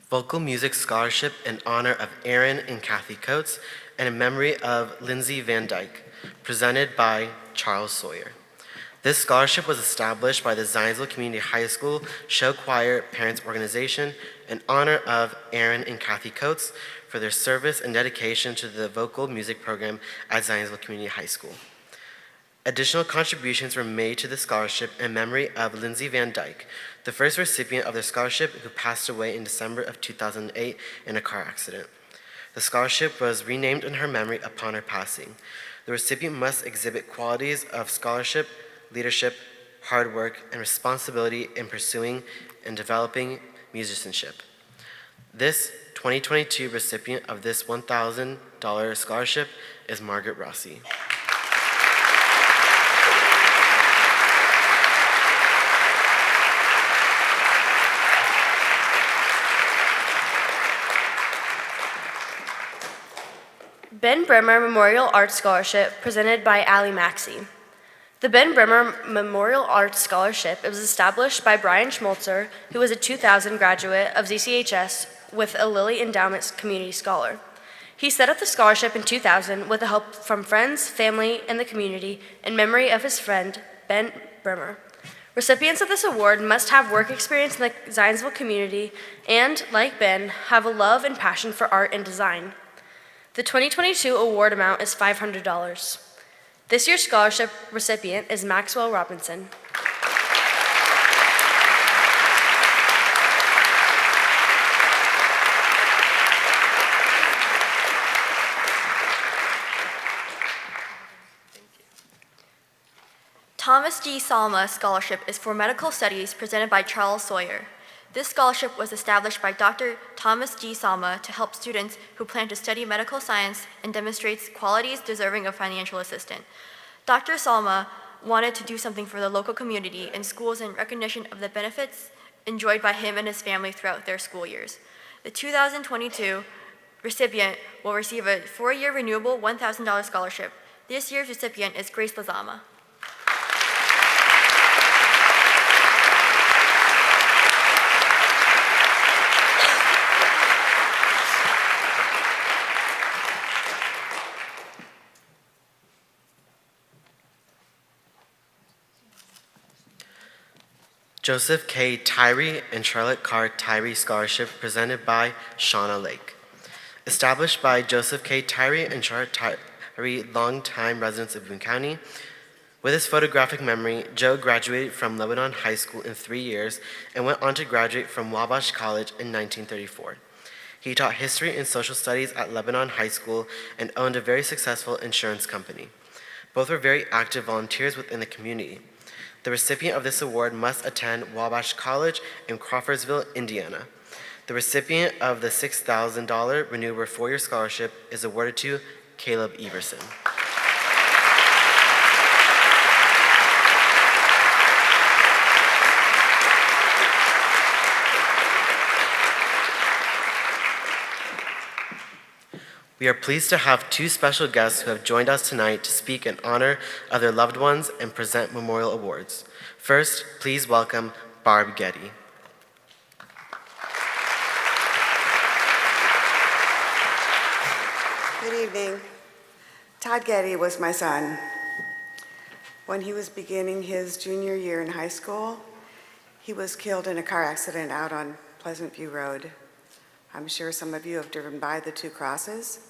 Vocal Music Scholarship in honor of Aaron and Kathy Coates and in memory of Lindsay Van Dyke, presented by Charles Sawyer. This scholarship was established by the Zionsville Community High School Show Choir Parents Organization in honor of Aaron and Kathy Coates for their service and dedication to the vocal music program at Zionsville Community High School. Additional contributions were made to the scholarship in memory of Lindsay Van Dyke, the first recipient of the scholarship who passed away in December of 2008 in a car accident. The scholarship was renamed in her memory upon her passing. The recipient must exhibit qualities of scholarship, leadership, hard work, and responsibility in pursuing and developing musicianship. This 2022 recipient of this $1,000 scholarship is Margaret Rossi. Ben Bremer Memorial Arts Scholarship presented by Allie Maxey. The Ben Bremer Memorial Arts Scholarship was established by Brian Schmolzer, who was a 2000 graduate of ZCHS with a Lilly Endowment Community Scholar. He set up the scholarship in 2000 with the help from friends, family, and the community in memory of his friend, Ben Bremer. Recipients of this award must have work experience in the Zionsville community and, like Ben, have a love and passion for art and design. The 2022 award amount is $500. This year's scholarship recipient is Maxwell Robinson. Thomas G. Salma Scholarship is for medical studies presented by Charles Sawyer. This scholarship was established by Dr. Thomas G. Salma to help students who plan to study medical science and demonstrates qualities deserving of financial assistance. Dr. Salma wanted to do something for the local community and schools in recognition of the benefits enjoyed by him and his family throughout their school years. The 2022 recipient will receive a 4-year renewable $1,000 scholarship. This year's recipient is Grace Lazama. Joseph K. Tyree and Charlotte Carr Tyree Scholarship presented by Shauna Lake. Established by Joseph K. Tyree and Charlotte Tyree, longtime residents of Boone County. With his photographic memory, Joe graduated from Lebanon High School in 3 years and went on to graduate from Wabash College in 1934. He taught history and social studies at Lebanon High School and owned a very successful insurance company. Both were very active volunteers within the community. The recipient of this award must attend Wabash College in Crawfordsville, Indiana. The recipient of the $6,000 renewable 4-year scholarship is awarded to Caleb Everson. We are pleased to have 2 special guests who have joined us tonight to speak in honor of their loved ones and present memorial awards. First, please welcome Barb Getty. Good evening. Todd Getty was my son. When he was beginning his junior year in high school, he was killed in a car accident out on Pleasant View Road. I'm sure some of you have driven by the 2 crosses.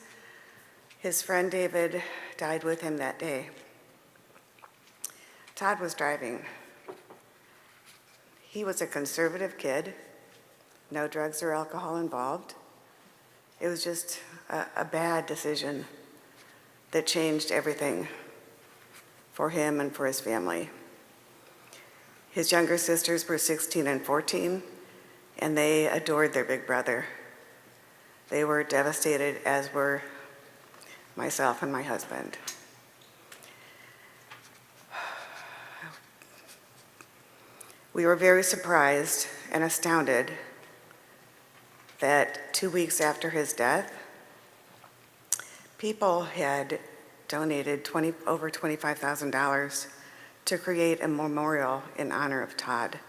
His friend David died with him that day. Todd was driving. He was a conservative kid, no drugs or alcohol involved. It was just a bad decision that changed everything for him and for his family. His younger sisters were 16 and 14, and they adored their big brother. They were devastated, as were myself and my husband. We were very surprised and astounded that 2 weeks after his death, people had donated over $25,000 to create a memorial in honor of Todd.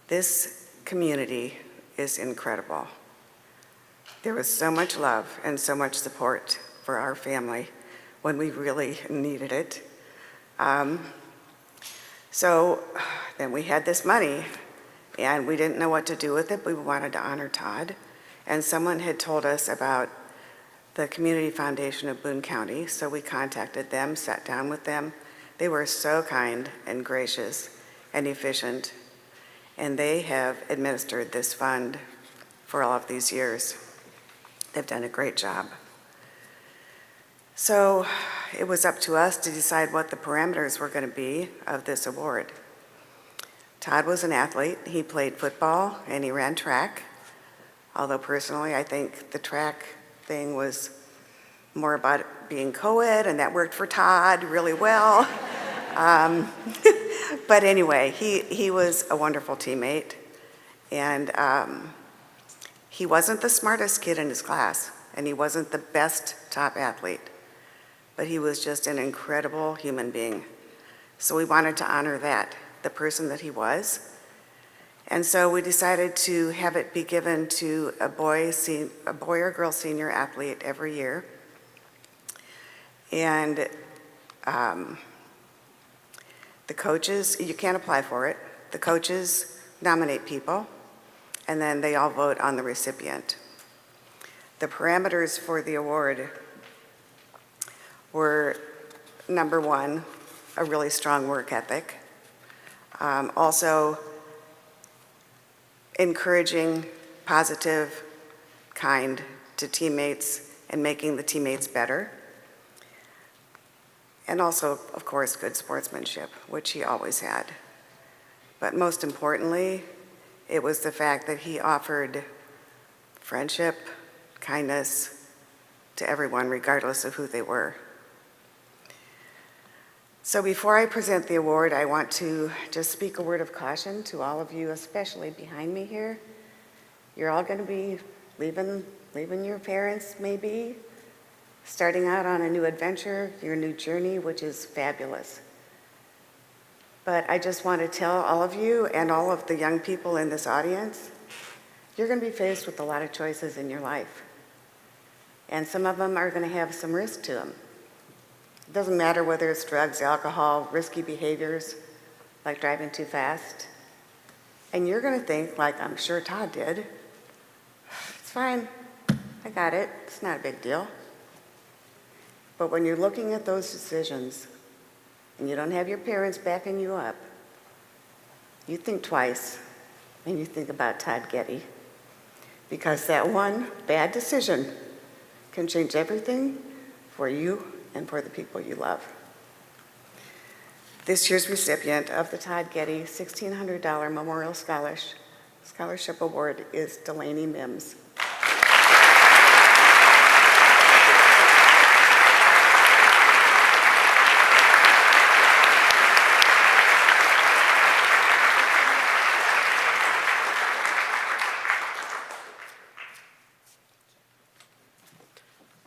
This community is incredible. There was so much love and so much support for our family when we really needed it. So then we had this money, and we didn't know what to do with it. We wanted to honor Todd. And someone had told us about the Community Foundation of Boone County, so we contacted them, sat down with them. They were so kind and gracious and efficient, and they have administered this fund for all of these years. They've done a great job. So it was up to us to decide what the parameters were going to be of this award. Todd was an athlete. He played football and he ran track, although personally I think the track thing was more about being co-ed, and that worked for Todd really well. But anyway, he was a wonderful teammate, and he wasn't the smartest kid in his class, and he wasn't the best top athlete, but he was just an incredible human being. So we wanted to honor that, the person that he was. And so we decided to have it be given to a boy or girl senior athlete every year. And the coaches, you can't apply for it. The coaches nominate people, and then they all vote on the recipient. The parameters for the award were, number one, a really strong work ethic. Also, encouraging, positive, kind to teammates and making the teammates better. And also, of course, good sportsmanship, which he always had. But most importantly, it was the fact that he offered friendship, kindness to everyone, regardless of who they were. So before I present the award, I want to just speak a word of caution to all of you, especially behind me here. You're all going to be leaving your parents, maybe, starting out on a new adventure, your new journey, which is fabulous. But I just want to tell all of you and all of the young people in this audience, you're going to be faced with a lot of choices in your life. And some of them are going to have some risk to them. It doesn't matter whether it's drugs, alcohol, risky behaviors, like driving too fast. And you're going to think, like I'm sure Todd did, it's fine, I got it, it's not a big deal. But when you're looking at those decisions and you don't have your parents backing you up, you think twice and you think about Todd Getty, because that one bad decision can change everything for you and for the people you love. This year's recipient of the Todd Getty $1,600 Memorial Scholarship Award is Delaney Mims.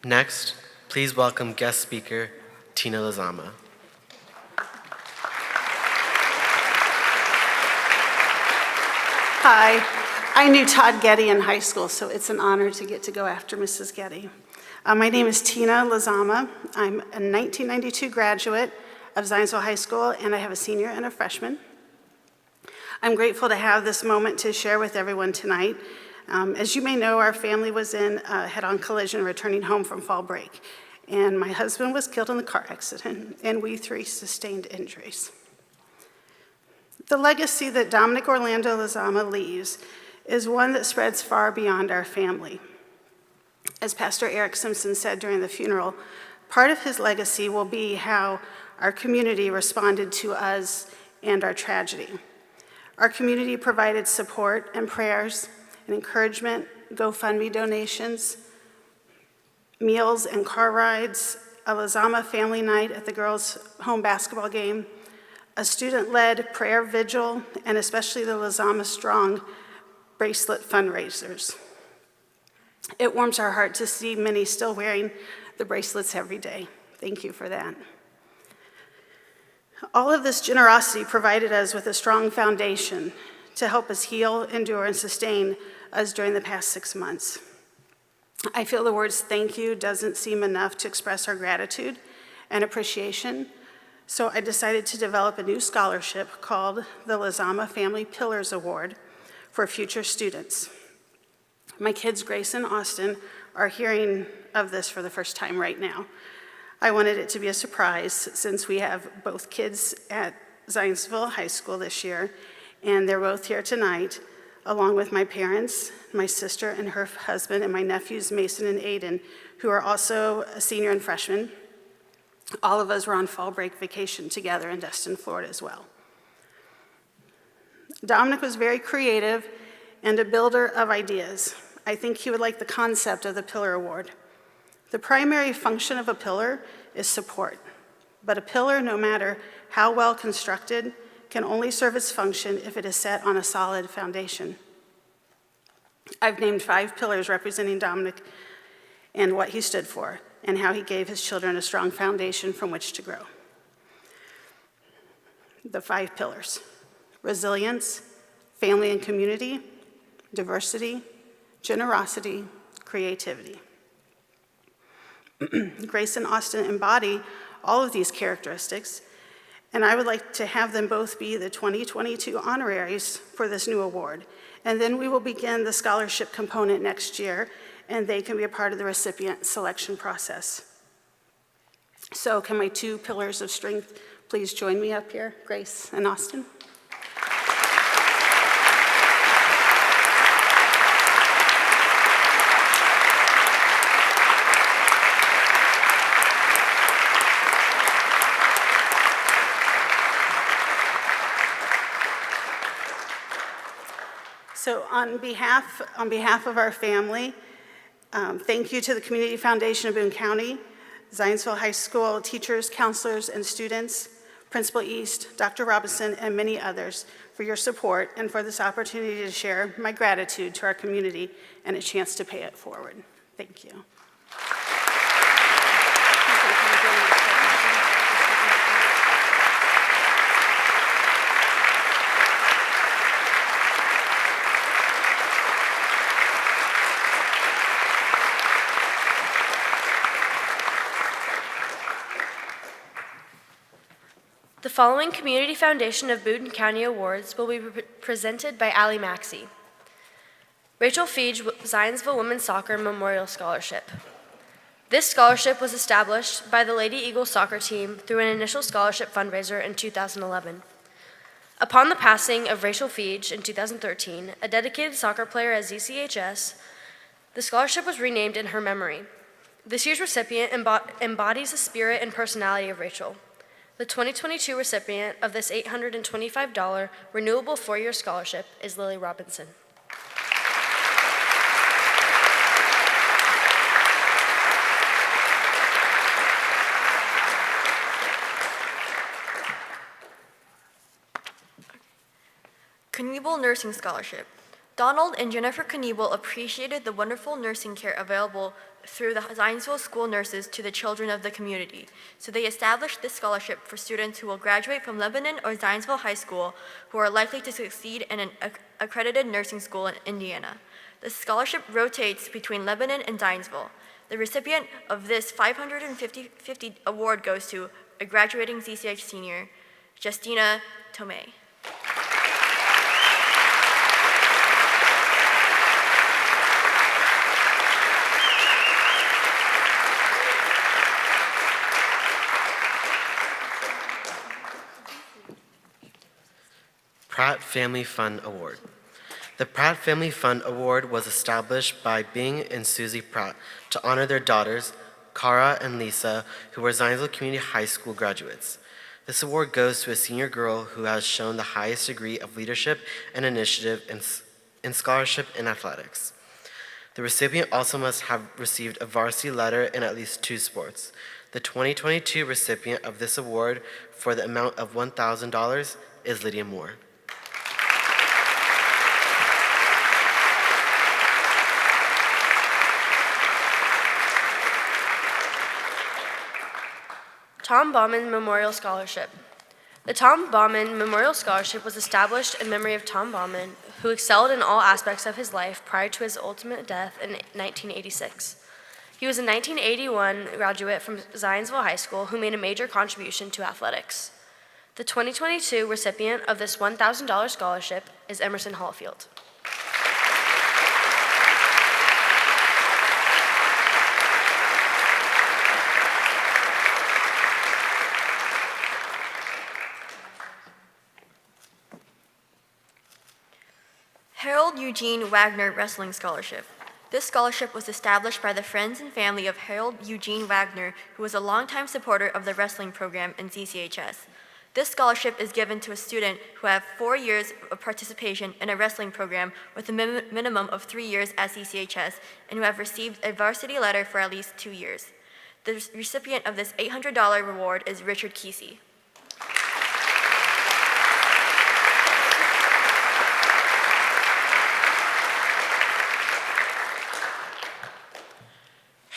Next, please welcome guest speaker, Tina Lozama. Hi, I knew Todd Getty in high school, so it's an honor to get to go after Mrs. Getty. My name is Tina Lozama. I'm a 1992 graduate of Zionsville High School, and I have a senior and a freshman. I'm grateful to have this moment to share with everyone tonight. As you may know, our family was in a head-on collision returning home from fall break, and my husband was killed in the car accident, and we three sustained injuries. The legacy that Dominic Orlando Lozama leaves is one that spreads far beyond our family. As Pastor Eric Simpson said during the funeral, part of his legacy will be how our community responded to us and our tragedy. Our community provided support and prayers and encouragement, GoFundMe donations, meals and car rides, a Lozama family night at the girls' home basketball game, a student-led prayer vigil, and especially the Lozama Strong bracelet fundraisers. It warms our heart to see many still wearing the bracelets every day. Thank you for that. All of this generosity provided us with a strong foundation to help us heal, endure, and sustain us during the past 6 months. I feel the words thank you doesn't seem enough to express our gratitude and appreciation So I decided to develop a new scholarship called the Lizama Family Pillars Award for future students. My kids, Grace and Austin, are hearing of this for the first time right now. I wanted it to be a surprise since we have both kids at Zionsville High School this year, and they're both here tonight, along with my parents, my sister and her husband, and my nephews, Mason and Aiden, who are also a senior and freshman. All of us were on fall break vacation together in Destin, Florida as well. Dominic was very creative and a builder of ideas. I think he would like the concept of the Pillar Award. The primary function of a pillar is support, but a pillar, no matter how well constructed, can only serve its function if it is set on a solid foundation. I've named 5 pillars representing Dominic and what he stood for, and how he gave his children a strong foundation from which to grow. The 5 pillars: resilience, family and community, diversity, generosity, creativity. Grace and Austin embody all of these characteristics, and I would like to have them both be the 2022 honoraries for this new award. And then we will begin the scholarship component next year, and they can be a part of the recipient selection process. So can my 2 pillars of strength please join me up here, Grace and Austin? So on behalf of our family, thank you to the Community Foundation of Boone County, Zionsville High School teachers, counselors, and students, Principal East, Dr. Robinson, and many others for your support and for this opportunity to share my gratitude to our community and a chance to pay it forward. Thank you. The following Community Foundation of Boone County Awards will be presented by Allie Maxey. Rachel Feege, Zionsville Women's Soccer Memorial Scholarship. This scholarship was established by the Lady Eagles soccer team through an initial scholarship fundraiser in 2011. Upon the passing of Rachel Feege in 2013, a dedicated soccer player at ZCHS, the scholarship was renamed in her memory. This year's recipient embodies the spirit and personality of Rachel. The 2022 recipient of this $825 renewable 4-year scholarship is Lily Robinson. Knievel Nursing Scholarship. Donald and Jennifer Knievel appreciated the wonderful nursing care available through the Zionsville school nurses to the children of the community. So they established this scholarship for students who will graduate from Lebanon or Zionsville High School who are likely to succeed in an accredited nursing school in Indiana. The scholarship rotates between Lebanon and Zionsville. The recipient of this $550 award goes to a graduating ZCH senior, Justina Tomei. Pratt Family Fund Award. The Pratt Family Fund Award was established by Bing and Susie Pratt to honor their daughters, Cara and Lisa, who were Zionsville Community High School graduates. This award goes to a senior girl who has shown the highest degree of leadership and initiative in scholarship and athletics. The recipient also must have received a varsity letter in at least 2 sports. The 2022 recipient of this award for the amount of $1,000 is Lydia Moore. Tom Bauman Memorial Scholarship. The Tom Bauman Memorial Scholarship was established in memory of Tom Bauman, who excelled in all aspects of his life prior to his ultimate death in 1986. He was a 1981 graduate from Zionsville High School who made a major contribution to athletics. The 2022 recipient of this $1,000 scholarship is Emerson Hallfield. Harold Eugene Wagner Wrestling Scholarship. This scholarship was established by the friends and family of Harold Eugene Wagner, who was a longtime supporter of the wrestling program in ZCHS. This scholarship is given to a student who have 4 years of participation in a wrestling program with a minimum of 3 years at ZCHS and who have received a varsity letter for at least 2 years. The recipient of this $800 reward is Richard Kesey.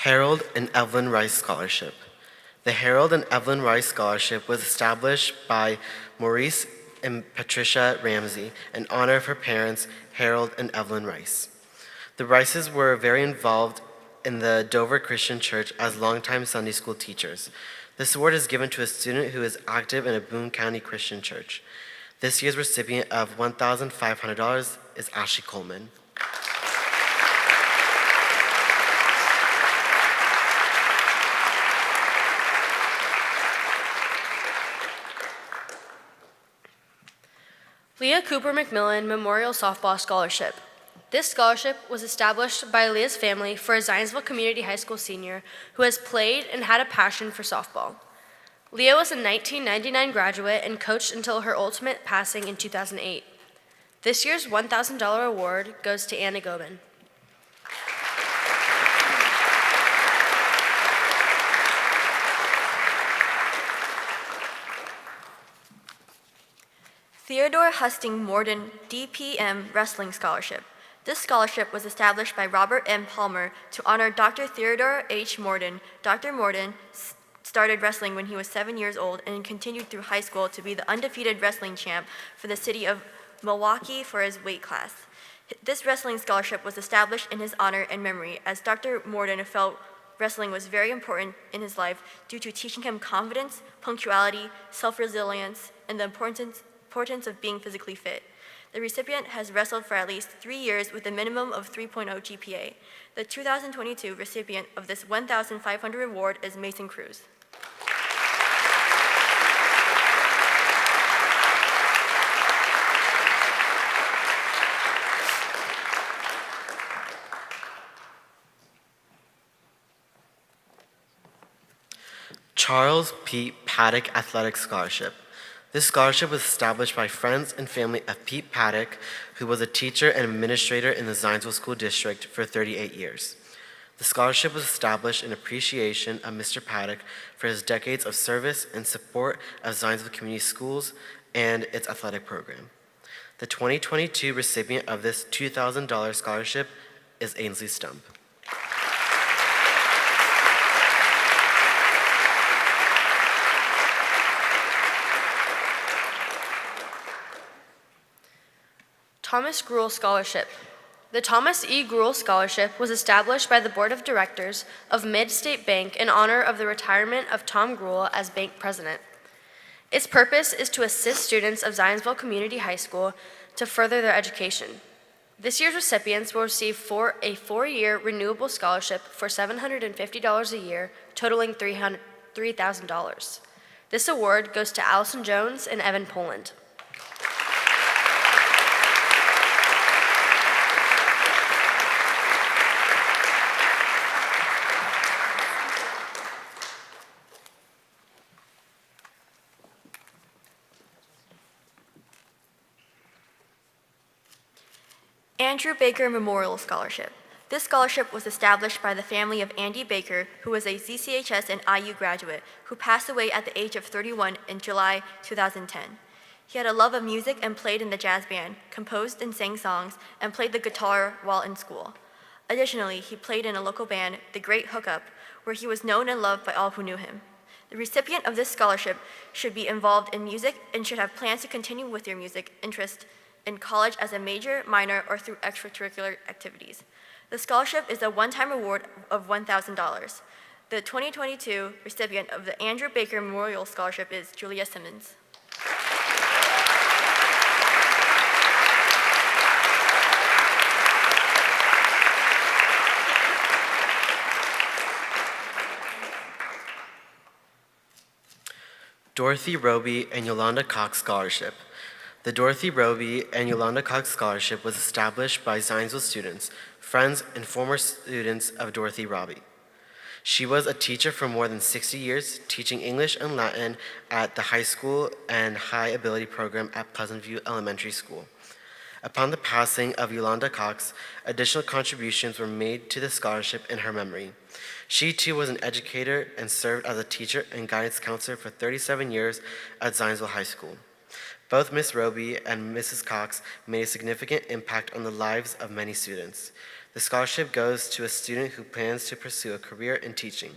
Harold and Evelyn Rice Scholarship. The Harold and Evelyn Rice Scholarship was established by Maurice and Patricia Ramsey in honor of her parents, Harold and Evelyn Rice. The Rices were very involved in the Dover Christian Church as longtime Sunday school teachers. This award is given to a student who is active in a Boone County Christian church. This year's recipient of $1,500 is Ashley Coleman. Leah Cooper McMillan Memorial Softball Scholarship. This scholarship was established by Leah's family for a Zionsville Community High School senior who has played and had a passion for softball. Leah was a 1999 graduate and coached until her ultimate passing in 2008. This year's $1,000 award goes to Anna Gobin. Theodore Husting Morden DPM Wrestling Scholarship. This scholarship was established by Robert M. Palmer to honor Dr. Theodore H. Morden. Dr. Morden started wrestling when he was 7 years old and continued through high school to be the undefeated wrestling champ for the city of Milwaukee for his weight class. This wrestling scholarship was established in his honor and memory as Dr. Morden felt wrestling was very important in his life due to teaching him confidence, punctuality, self-resilience, and the importance of being physically fit. The recipient has wrestled for at least 3 years with a minimum of 3.0 GPA. The 2022 recipient of this $1,500 award is Mason Cruz. Charles P. Paddock Athletic Scholarship. This scholarship was established by friends and family of Pete Paddock, who was a teacher and administrator in the Zionsville School District for 38 years. The scholarship was established in appreciation of Mr. Paddock for his decades of service and support of Zionsville Community Schools and its athletic program. The 2022 recipient of this $2,000 scholarship is Ainsley Stump. Thomas Gruel Scholarship. The Thomas E. Gruel Scholarship was established by the Board of Directors of Mid-State Bank in honor of the retirement of Tom Gruel as bank president. Its purpose is to assist students of Zionsville Community High School to further their education. This year's recipients will receive a 4-year renewable scholarship for $750 a year, totaling $3,000. This award goes to Allison Jones and Evan Poland. Andrew Baker Memorial Scholarship. This scholarship was established by the family of Andy Baker, who was a ZCHS and IU graduate, who passed away at the age of 31 in July 2010. He had a love of music and played in the jazz band, composed and sang songs, and played the guitar while in school. Additionally, he played in a local band, The Great Hookup, where he was known and loved by all who knew him. The recipient of this scholarship should be involved in music and should have plans to continue with their music interest in college as a major, minor, or through extracurricular activities. The scholarship is a one-time award of $1,000. The 2022 recipient of the Andrew Baker Memorial Scholarship is Julia Simmons. Dorothy Roby and Yolanda Cox Scholarship. The Dorothy Roby and Yolanda Cox Scholarship was established by Zionsville students, friends, and former students of Dorothy Roby. She was a teacher for more than 60 years, teaching English and Latin at the high school and high ability program at Pleasant View Elementary School. Upon the passing of Yolanda Cox, additional contributions were made to the scholarship in her memory. She too was an educator and served as a teacher and guidance counselor for 37 years at Zionsville High School. Both Miss Roby and Mrs. Cox made a significant impact on the lives of many students. The scholarship goes to a student who plans to pursue a career in teaching.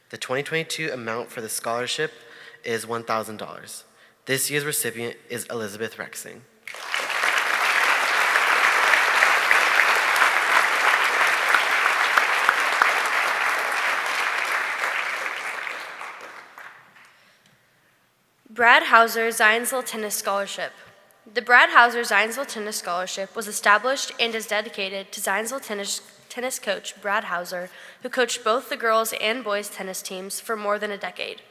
The 2022 amount for the scholarship is $1,000. This year's recipient is Elizabeth Rexing. Brad Hauser Zionsville Tennis Scholarship. The Brad Hauser Zionsville Tennis Scholarship was established and is dedicated to Zionsville tennis coach Brad Hauser, who coached both the girls and boys tennis teams for more than a decade.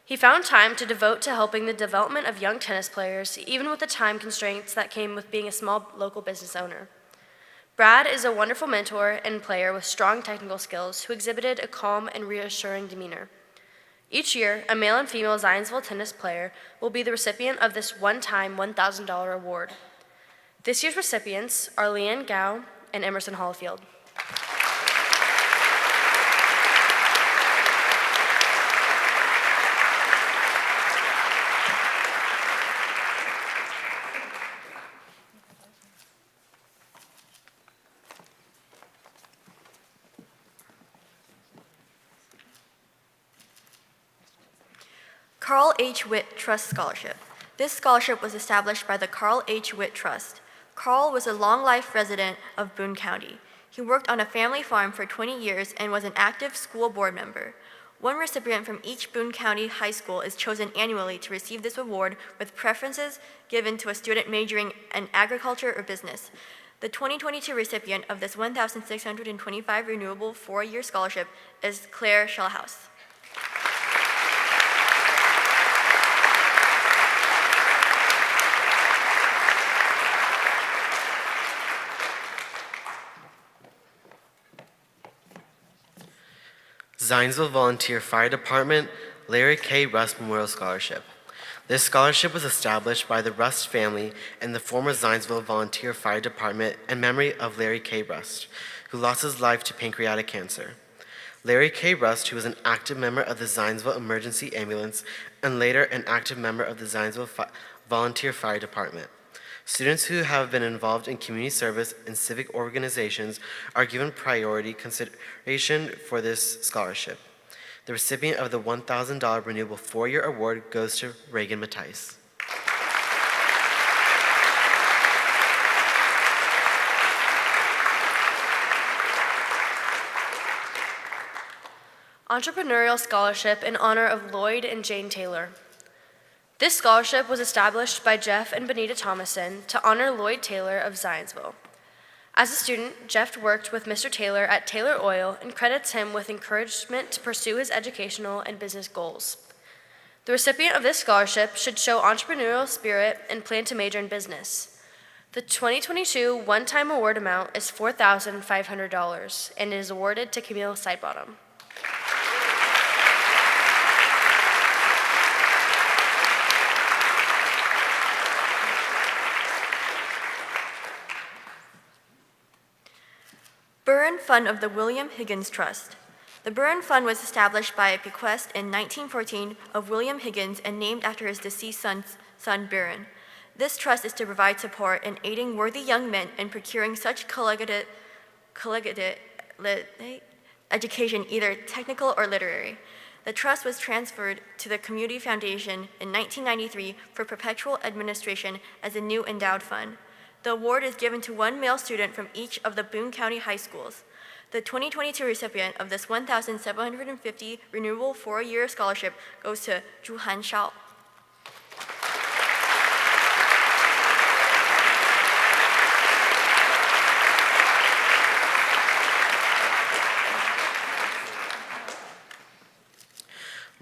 He found time to devote to helping the development of young tennis players, even with the time constraints that came with being a small local business owner. Brad is a wonderful mentor and player with strong technical skills who exhibited a calm and reassuring demeanor. Each year, a male and female Zionsville tennis player will be the recipient of this one-time $1,000 award. This year's recipients are Leanne Gow and Emerson Hollifield. Carl H. Witt Trust Scholarship. This scholarship was established by the Carl H. Witt Trust. Carl was a long-life resident of Boone County. He worked on a family farm for 20 years and was an active school board member. One recipient from each Boone County high school is chosen annually to receive this award, with preferences given to a student majoring in agriculture or business. The 2022 recipient of this $1,625 renewable 4-year scholarship is Claire Shellhouse. Zionsville Volunteer Fire Department Larry K. Rust Memorial Scholarship. This scholarship was established by the Rust family and the former Zionsville Volunteer Fire Department in memory of Larry K. Rust, who lost his life to pancreatic cancer. Larry K. Rust, who was an active member of the Zionsville Emergency Ambulance and later an active member of the Zionsville Volunteer Fire Department. Students who have been involved in community service and civic organizations are given priority consideration for this scholarship. The recipient of the $1,000 renewable 4-year award goes to Reagan Mattice. Entrepreneurial Scholarship in honor of Lloyd and Jane Taylor. This scholarship was established by Jeff and Benita Thomason to honor Lloyd Taylor of Zionsville. As a student, Jeff worked with Mr. Taylor at Taylor Oil and credits him with encouragement to pursue his educational and business goals. The recipient of this scholarship should show entrepreneurial spirit and plan to major in business. The 2022 one-time award amount is $4,500 and is awarded to Camille Sidebottom. Burren Fund of the William Higgins Trust. The Burren Fund was established by a bequest in 1914 of William Higgins and named after his deceased son Burren. This trust is to provide support in aiding worthy young men in procuring such collegiate education, either technical or literary. The trust was transferred to the Community Foundation in 1993 for perpetual administration as a new endowed fund. The award is given to one male student from each of the Boone County high schools. The 2022 recipient of this 1,750 renewable 4-year scholarship goes to Zhu Han Shao.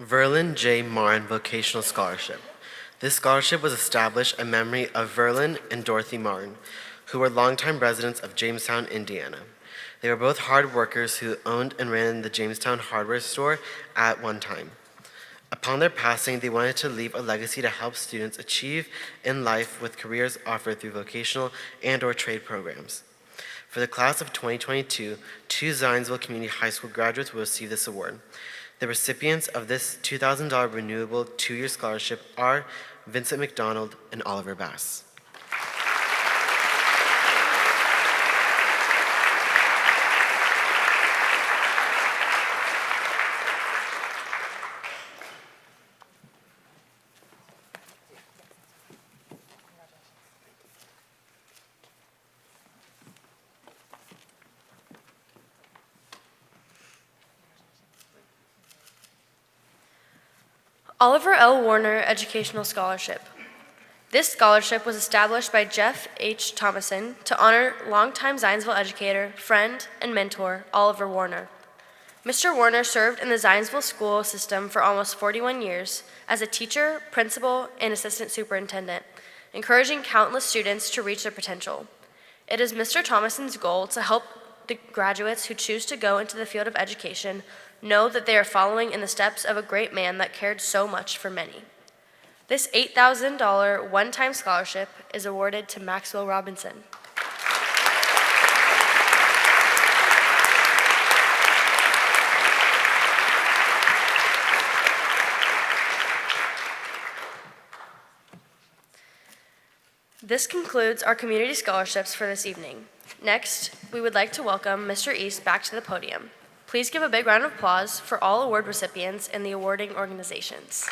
Verlin J. Martin Vocational Scholarship. This scholarship was established in memory of Verlin and Dorothy Martin, who were longtime residents of Jamestown, Indiana. They were both hard workers who owned and ran the Jamestown hardware store at one time. Upon their passing, they wanted to leave a legacy to help students achieve in life with careers offered through vocational and/or trade programs. For the class of 2022, 2 Zionsville Community High School graduates will receive this award. The recipients of this $2,000 renewable 2-year scholarship are Vincent McDonald and Oliver Bass. Oliver L. Warner Educational Scholarship. This scholarship was established by Jeff H. Thomason to honor longtime Zionsville educator, friend, and mentor, Oliver Warner. Mr. Warner served in the Zionsville school system for almost 41 years as a teacher, principal, and assistant superintendent, encouraging countless students to reach their potential. It is Mr. Thomason's goal to help the graduates who choose to go into the field of education know that they are following in the steps of a great man that cared so much for many. This $8,000 one-time scholarship is awarded to Maxwell Robinson. This concludes our community scholarships for this evening. Next, we would like to welcome Mr. East back to the podium. Please give a big round of applause for all award recipients and the awarding organizations.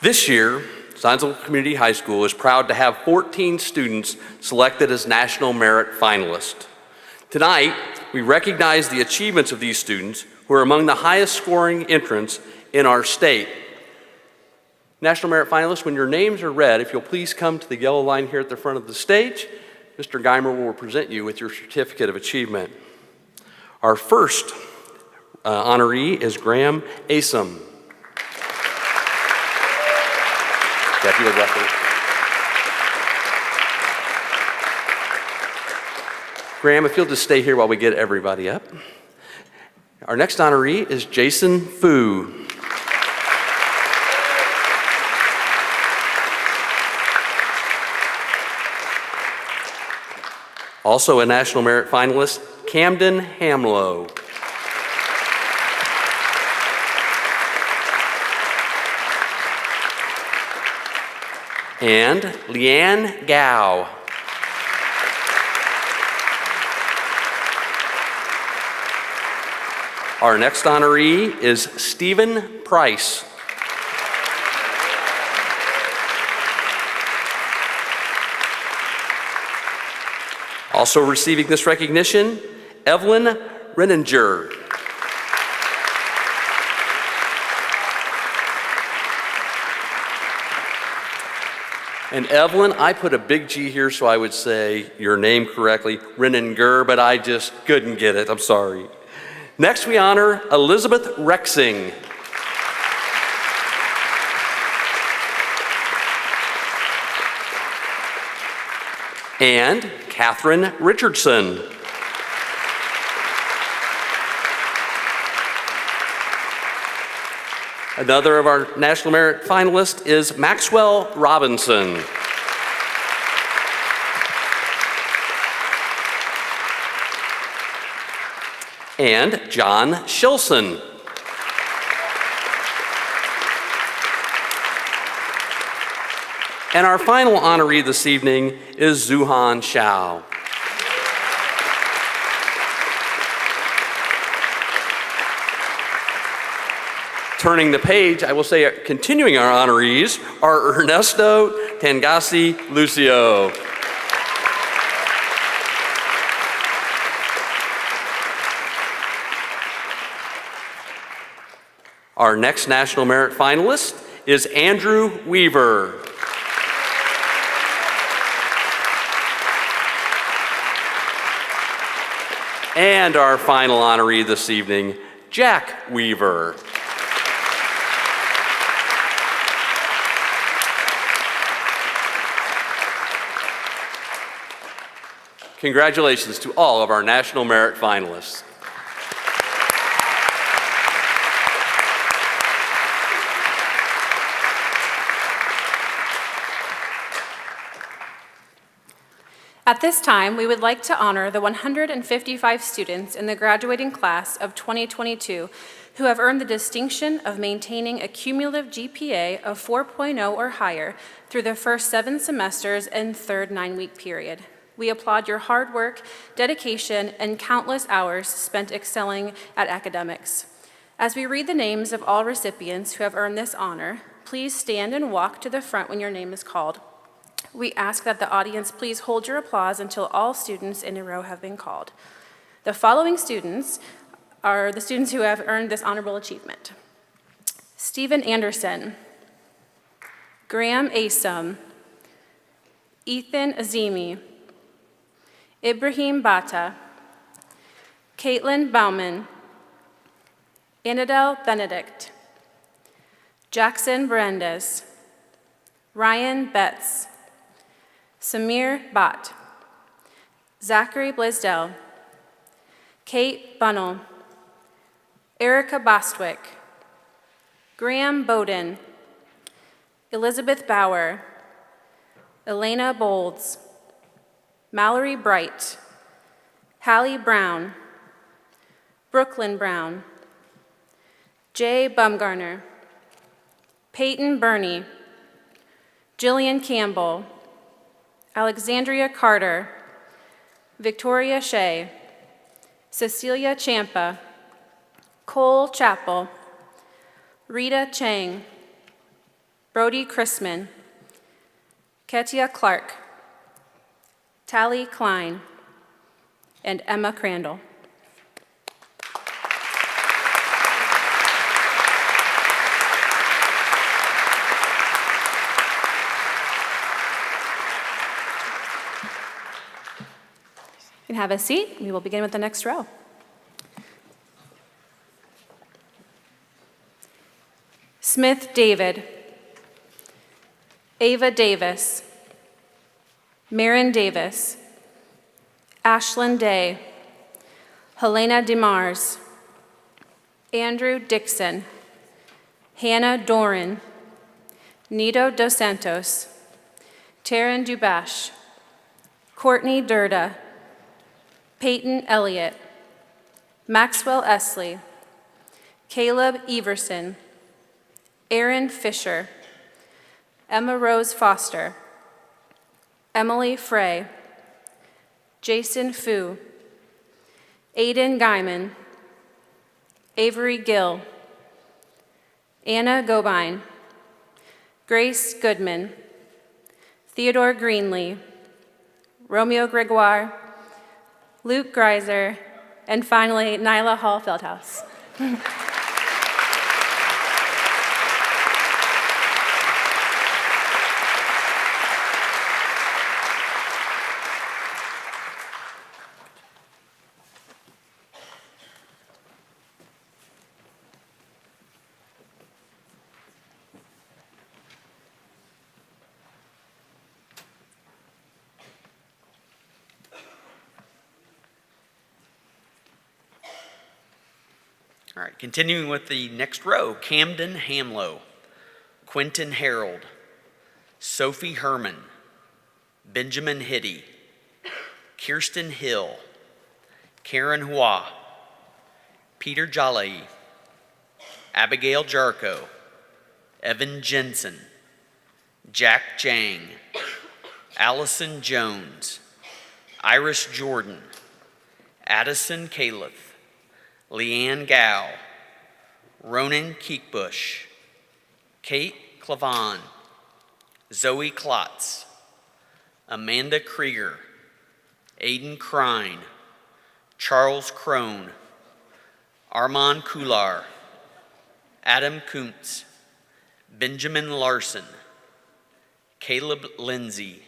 This year, Zionsville Community High School is proud to have 14 students selected as National Merit Finalists. Tonight, we recognize the achievements of these students who are among the highest scoring entrants in our state. National Merit Finalists, when your names are read, if you'll please come to the yellow line here at the front of the stage, Mr. Geimer will present you with your certificate of achievement. Our first honoree is Graham Asom. Deputy Director. Graham, if you'll just stay here while we get everybody up. Our next honoree is Jason Fu. Also a National Merit Finalist, Camden Hamlow. And Leanne Gao. Our next honoree is Stephen Price. Also receiving this recognition, Evelyn Renninger. And Evelyn, I put a big G here so I would say your name correctly, Renninger, but I just couldn't get it, I'm sorry. Next we honor Elizabeth Rexing. And Catherine Richardson. Another of our National Merit finalists is Maxwell Robinson. And John Shilson. And our final honoree this evening is Zuhan Shao. Turning the page, I will say, continuing our honorees are Ernesto Tangasi Lucio. Our next National Merit finalist is Andrew Weaver. And our final honoree this evening, Jack Weaver. Congratulations to all of our National Merit finalists. At this time, we would like to honor the 155 students in the graduating class of 2022 who have earned the distinction of maintaining a cumulative GPA of 4.0 or higher through the first 7 semesters and third 9-week period. We applaud your hard work, dedication, and countless hours spent excelling at academics. As we read the names of all recipients who have earned this honor, please stand and walk to the front when your name is called. We ask that the audience please hold your applause until all students in a row have been called. The following students are the students who have earned this honorable achievement: Stephen Anderson, Graham Asom, Ethan Azimi, Ibrahim Bata, Caitlin Bauman, Anadel Benedict, Jackson Berendes, Ryan Betts, Samir Bhatt, Zachary Blaisdell, Kate Bunnell, Erica Bostwick, Graham Bowden, Elizabeth Bauer, Elena Bolds, Mallory Bright, Hallie Brown, Brooklyn Brown, Jay Bumgarner, Peyton Burney, Jillian Campbell, Alexandria Carter, Victoria Shea, Cecilia Champa, Cole Chappell, Rita Chang, Brody Chrisman, Ketia Clark, Tally Klein, and Emma Crandall. You can have a seat. We will begin with the next row. Smith David, Ava Davis, Marin Davis, Ashlyn Day, Helena DeMars, Andrew Dixon, Hannah Doran, Nito Dos Santos, Taryn Dubash, Courtney Durda, Peyton Elliott, Maxwell Esley, Caleb Everson, Aaron Fisher, Emma Rose Foster, Emily Frey, Jason Fu, Aiden Guyman, Avery Gill, Anna Gobine, Grace Goodman, Theodore Greenlee, Romeo Gregoire, Luke Greiser, and finally, Nyla Hall Feldhaus. All right, continuing with the next row, Camden Hamlow, Quentin Harold, Sophie Herman, Benjamin Hitty, Kirsten Hill, Karen Hua, Peter Jalai, Abigail Jarko, Evan Jensen, Jack Jang, Allison Jones, Iris Jordan, Addison Califf, Leanne Gow, Ronan Keekbush, Kate Clavon, Zoe Klotz, Amanda Krieger, Aiden Krine, Charles Crone, Armand Kular, Adam Kuntz, Benjamin Larson, Caleb Lindsay,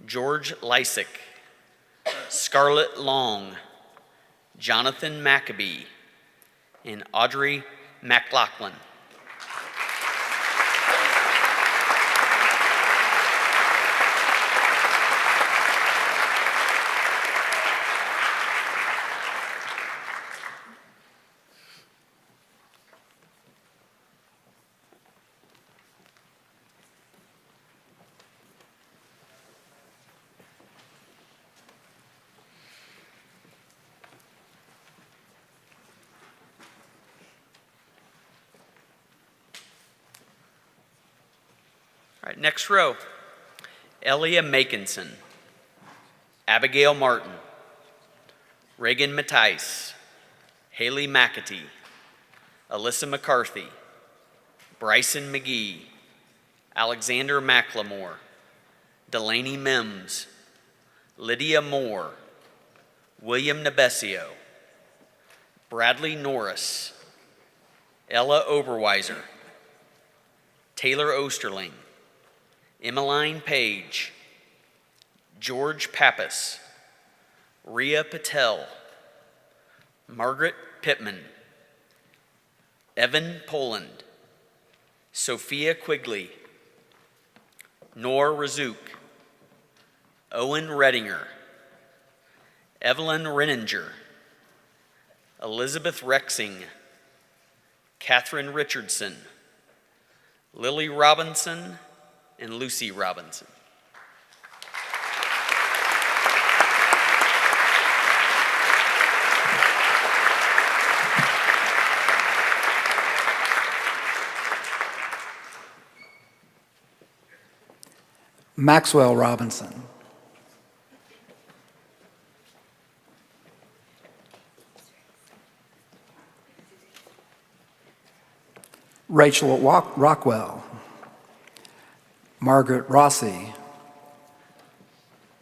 George Lysick, Scarlett Long, Jonathan Maccabee, and Audrey McLaughlin. All right, next row. Elia Makinson, Abigail Martin, Reagan Mattice, Haley McAtee, Alyssa McCarthy, Bryson McGee, Alexander McLemore, Delaney Mims, Lydia Moore, William Nebesio, Bradley Norris, Ella Oberweiser, Taylor Osterling, Emmeline Page, George Pappas, Rhea Patel, Margaret Pittman, Evan Poland, Sophia Quigley, Nor Razook, Owen Redinger, Evelyn Renninger, Elizabeth Rexing, Catherine Richardson, Lily Robinson, and Lucy Robinson. Maxwell Robinson. Rachel Rockwell. Margaret Rossi,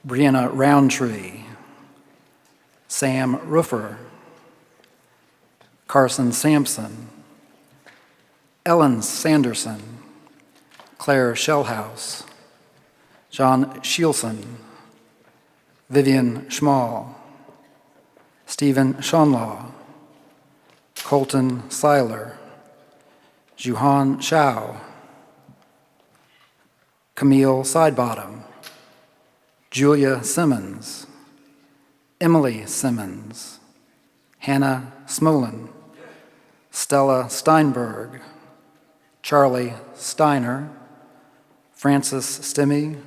Brianna Roundtree, Sam Roofer, Carson Sampson, Ellen Sanderson, Claire Shellhouse, John Shielson, Vivian Schmall, Stephen Schonlaw, Colton Seiler, Juhan Shao, Camille Sidebottom, Julia Simmons, Emily Simmons, Hannah Smolin, Stella Steinberg, Charlie Steiner, Francis Stimmy,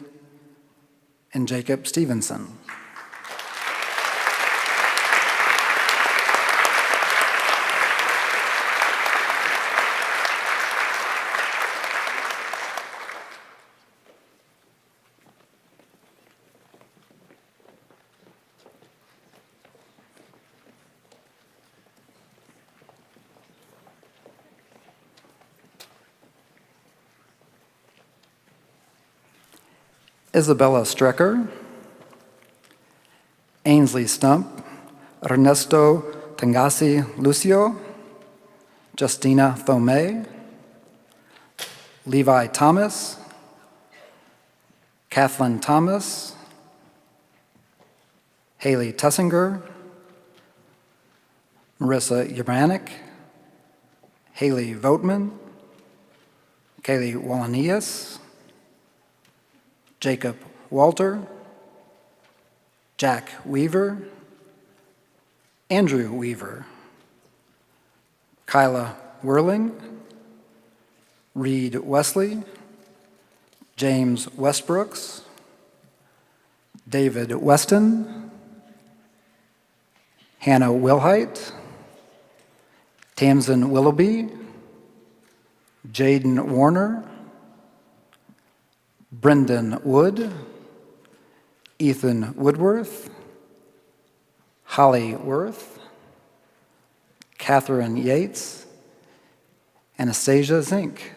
and Jacob Stevenson. Isabella Strecker, Ainsley Stump, Ernesto Tangasi Lucio, Justina Thome, Levi Thomas, Kathleen Thomas, Haley Tussinger, Marissa Yamanik, Haley Votman, Kaylee Wallanias, Jacob Walter, Jack Weaver, Andrew Weaver, Kyla Whirling, Reed Wesley, James Westbrooks, David Weston, Hannah Wilhite, Tamsin Willoughby, Jaden Warner, Brendan Wood, Ethan Woodworth, Holly Worth, Catherine Yates, Anastasia Zink.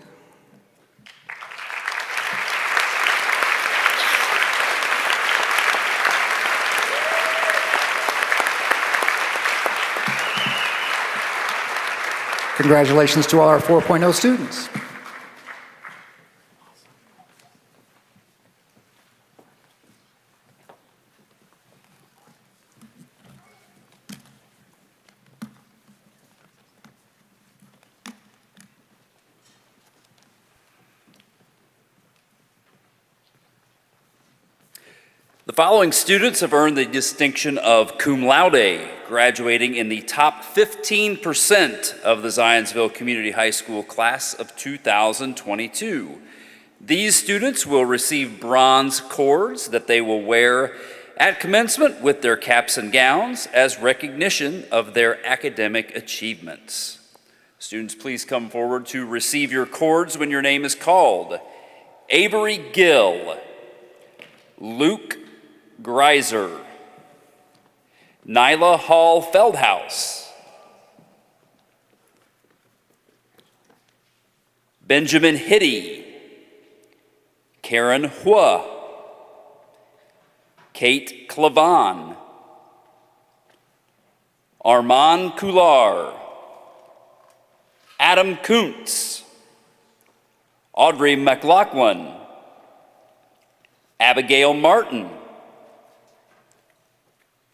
Congratulations to all our 4.0 students. The following students have earned the distinction of cum laude, graduating in the top 15% of the Zionsville Community High School class of 2022. These students will receive bronze cords that they will wear at commencement with their caps and gowns as recognition of their academic achievements. Students, please come forward to receive your cords when your name is called. Avery Gill, Luke Greiser, Nyla Hall Feldhaus, Benjamin Hitty, Karen Hua, Kate Clavan, Armand Coular, Adam Kuntz, Audrey McLaughlin, Abigail Martin,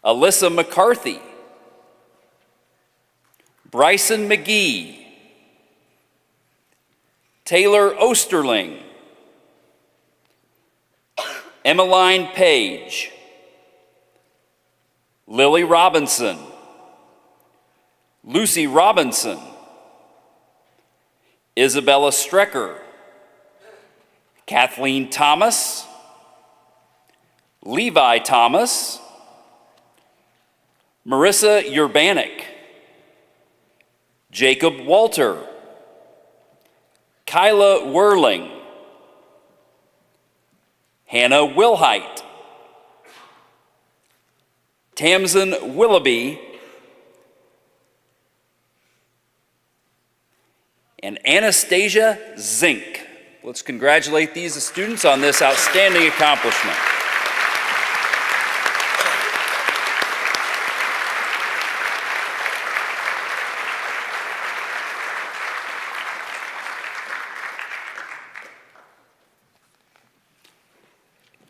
Alyssa McCarthy, Bryson McGee, Taylor Osterling, Emmeline Page, Lily Robinson, Lucy Robinson, Isabella Strecker, Kathleen Thomas, Levi Thomas, Marissa Urbanik, Jacob Walter, Kyla Whirling, Hannah Wilhite, Tamsin Willoughby, and Anastasia Zink. Let's congratulate these students on this outstanding accomplishment.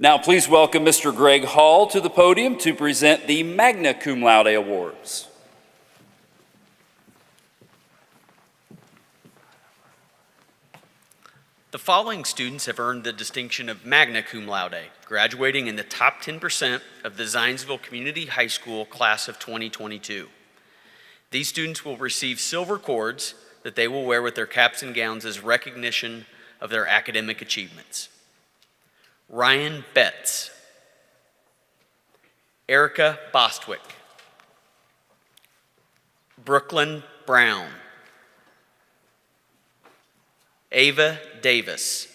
Now please welcome Mr. Greg Hall to the podium to present the Magna Cum Laude Awards. The following students have earned the distinction of Magna Cum Laude, graduating in the top 10% of the Zionsville Community High School class of 2022. These students will receive silver cords that they will wear with their caps and gowns as recognition of their academic achievements. Ryan Betts, Erica Bostwick, Brooklyn Brown, Ava Davis,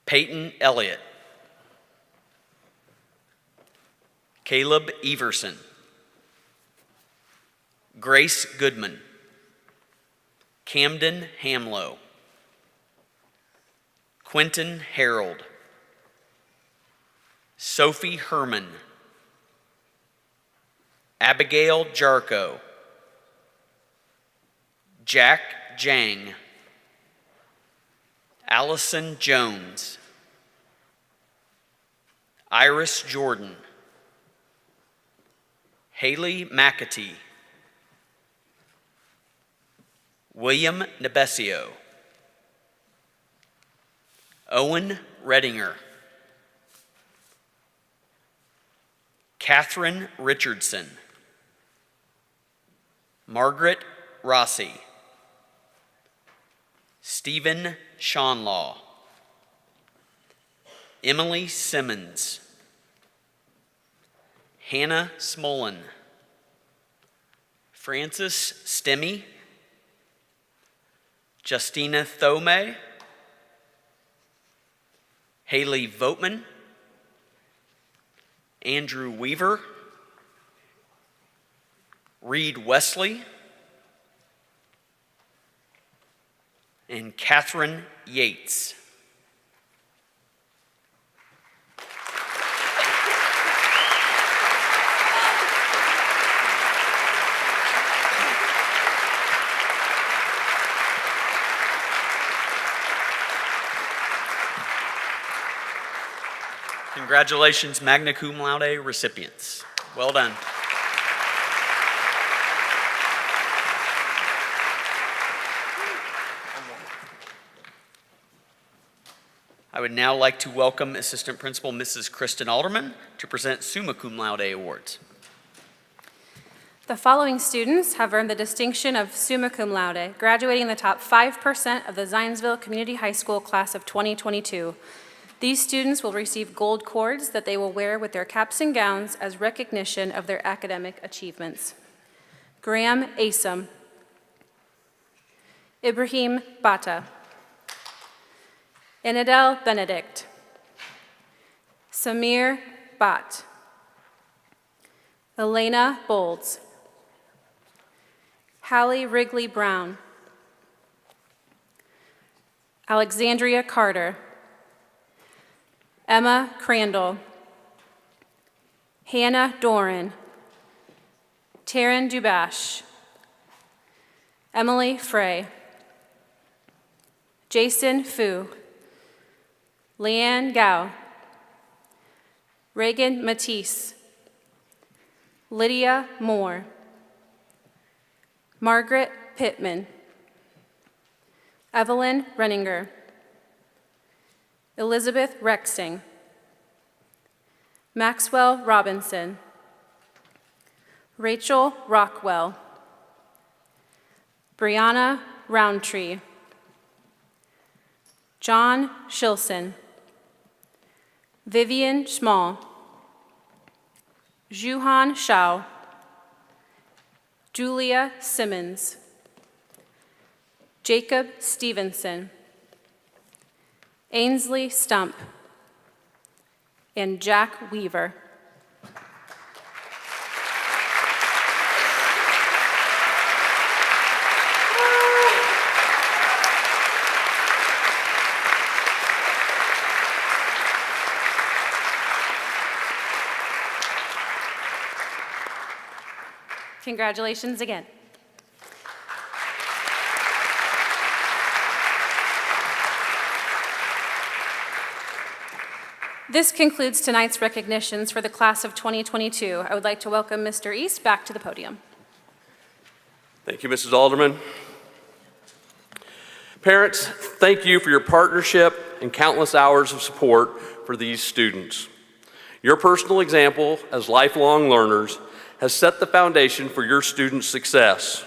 Peyton Elliott, Caleb Everson, Grace Goodman, Camden Hamlow, Quentin Harold, Sophie Herman, Abigail Jarko, Jack Jang, Allison Jones, Iris Jordan, Haley McAtee, William Nebesio, Owen Redinger, Catherine Richardson, Margaret Rossi, Stephen Shawnlaw, Emily Simmons, Hannah Smolin, Frances Stemmy, Justina Thome, Haley Voteman, Andrew Weaver, Reed Wesley, and Catherine Yates. Congratulations, magna cum laude recipients. Well done. I would now like to welcome Assistant Principal Mrs. Kristen Alderman to present summa cum laude awards. The following students have earned the distinction of summa cum laude, graduating in the top 5% of the Zionsville Community High School class of 2022. These students will receive gold cords that they will wear with their caps and gowns as recognition of their academic achievements. Graham Asom, Ibrahim Bata, Inadel Benedict, Samir Bhatt, Elena Bolds, Hallie Wrigley Brown, Alexandria Carter, Emma Crandall, Hannah Doran, Taryn Dubash, Emily Frey, Jason Fu, Leanne Gao, Reagan Matisse, Lydia Moore, Margaret Pittman, Evelyn Renninger, Elizabeth Rexing, Maxwell Robinson, Rachel Rockwell, Brianna Roundtree, John Shilson, Vivian Schmall, Juhan Shao, Julia Simmons, Jacob Stevenson, Ainsley Stump, and Jack Weaver. Congratulations again. This concludes tonight's recognitions for the class of 2022. I would like to welcome Mr. East back to the podium. Thank you, Mrs. Alderman. Parents, thank you for your partnership and countless hours of support for these students. Your personal example as lifelong learners has set the foundation for your students' success.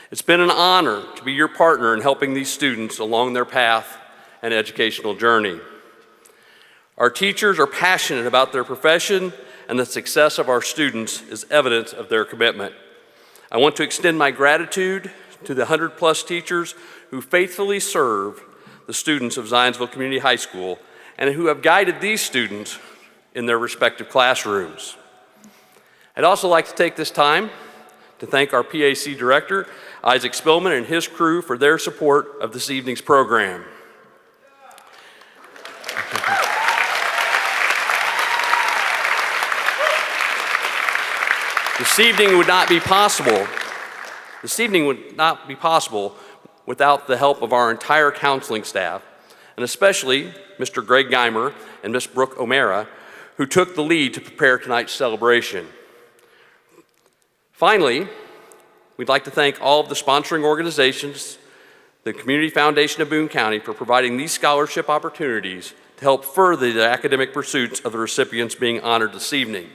It's been an honor to be your partner in helping these students along their path and educational journey. Our teachers are passionate about their profession, and the success of our students is evidence of their commitment. I want to extend my gratitude to the 100+ teachers who faithfully serve the students of Zionsville Community High School and who have guided these students in their respective classrooms. I'd also like to take this time to thank our PAC Director, Isaac Spillman, and his crew for their support of this evening's program. This evening would not be possible without the help of our entire counseling staff, and especially Mr. Greg Geimer and Ms. Brooke O'Mara, who took the lead to prepare tonight's celebration. Finally, we'd like to thank all of the sponsoring organizations, the Community Foundation of Boone County, for providing these scholarship opportunities to help further the academic pursuits of the recipients being honored this evening.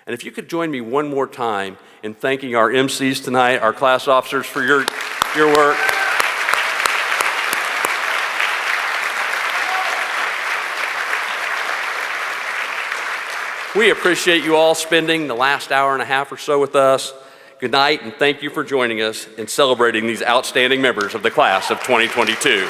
And if you could join me one more time in thanking our MCs tonight, our class officers, for your work. We appreciate you all spending the last hour and a half or so with us. Good night, and thank you for joining us in celebrating these outstanding members of the class of 2022.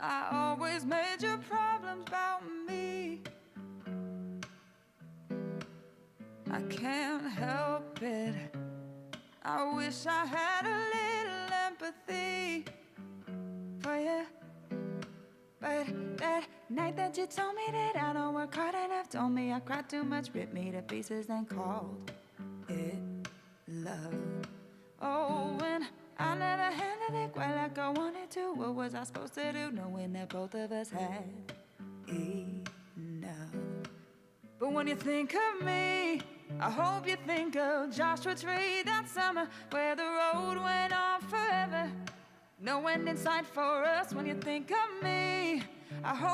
I always made your problems about me. I can't help it. I wish I had a little empathy for you. But that night that you told me that I don't work hard enough, told me I cried too much, ripped me to pieces and called it love. Oh, and I never handled it quite like I wanted to. What was I supposed to do, knowing that both of us had enough? But when you think of me, I hope you think of Joshua Tree that summer where the road went on forever. No end in sight for us. When you think of me, I hope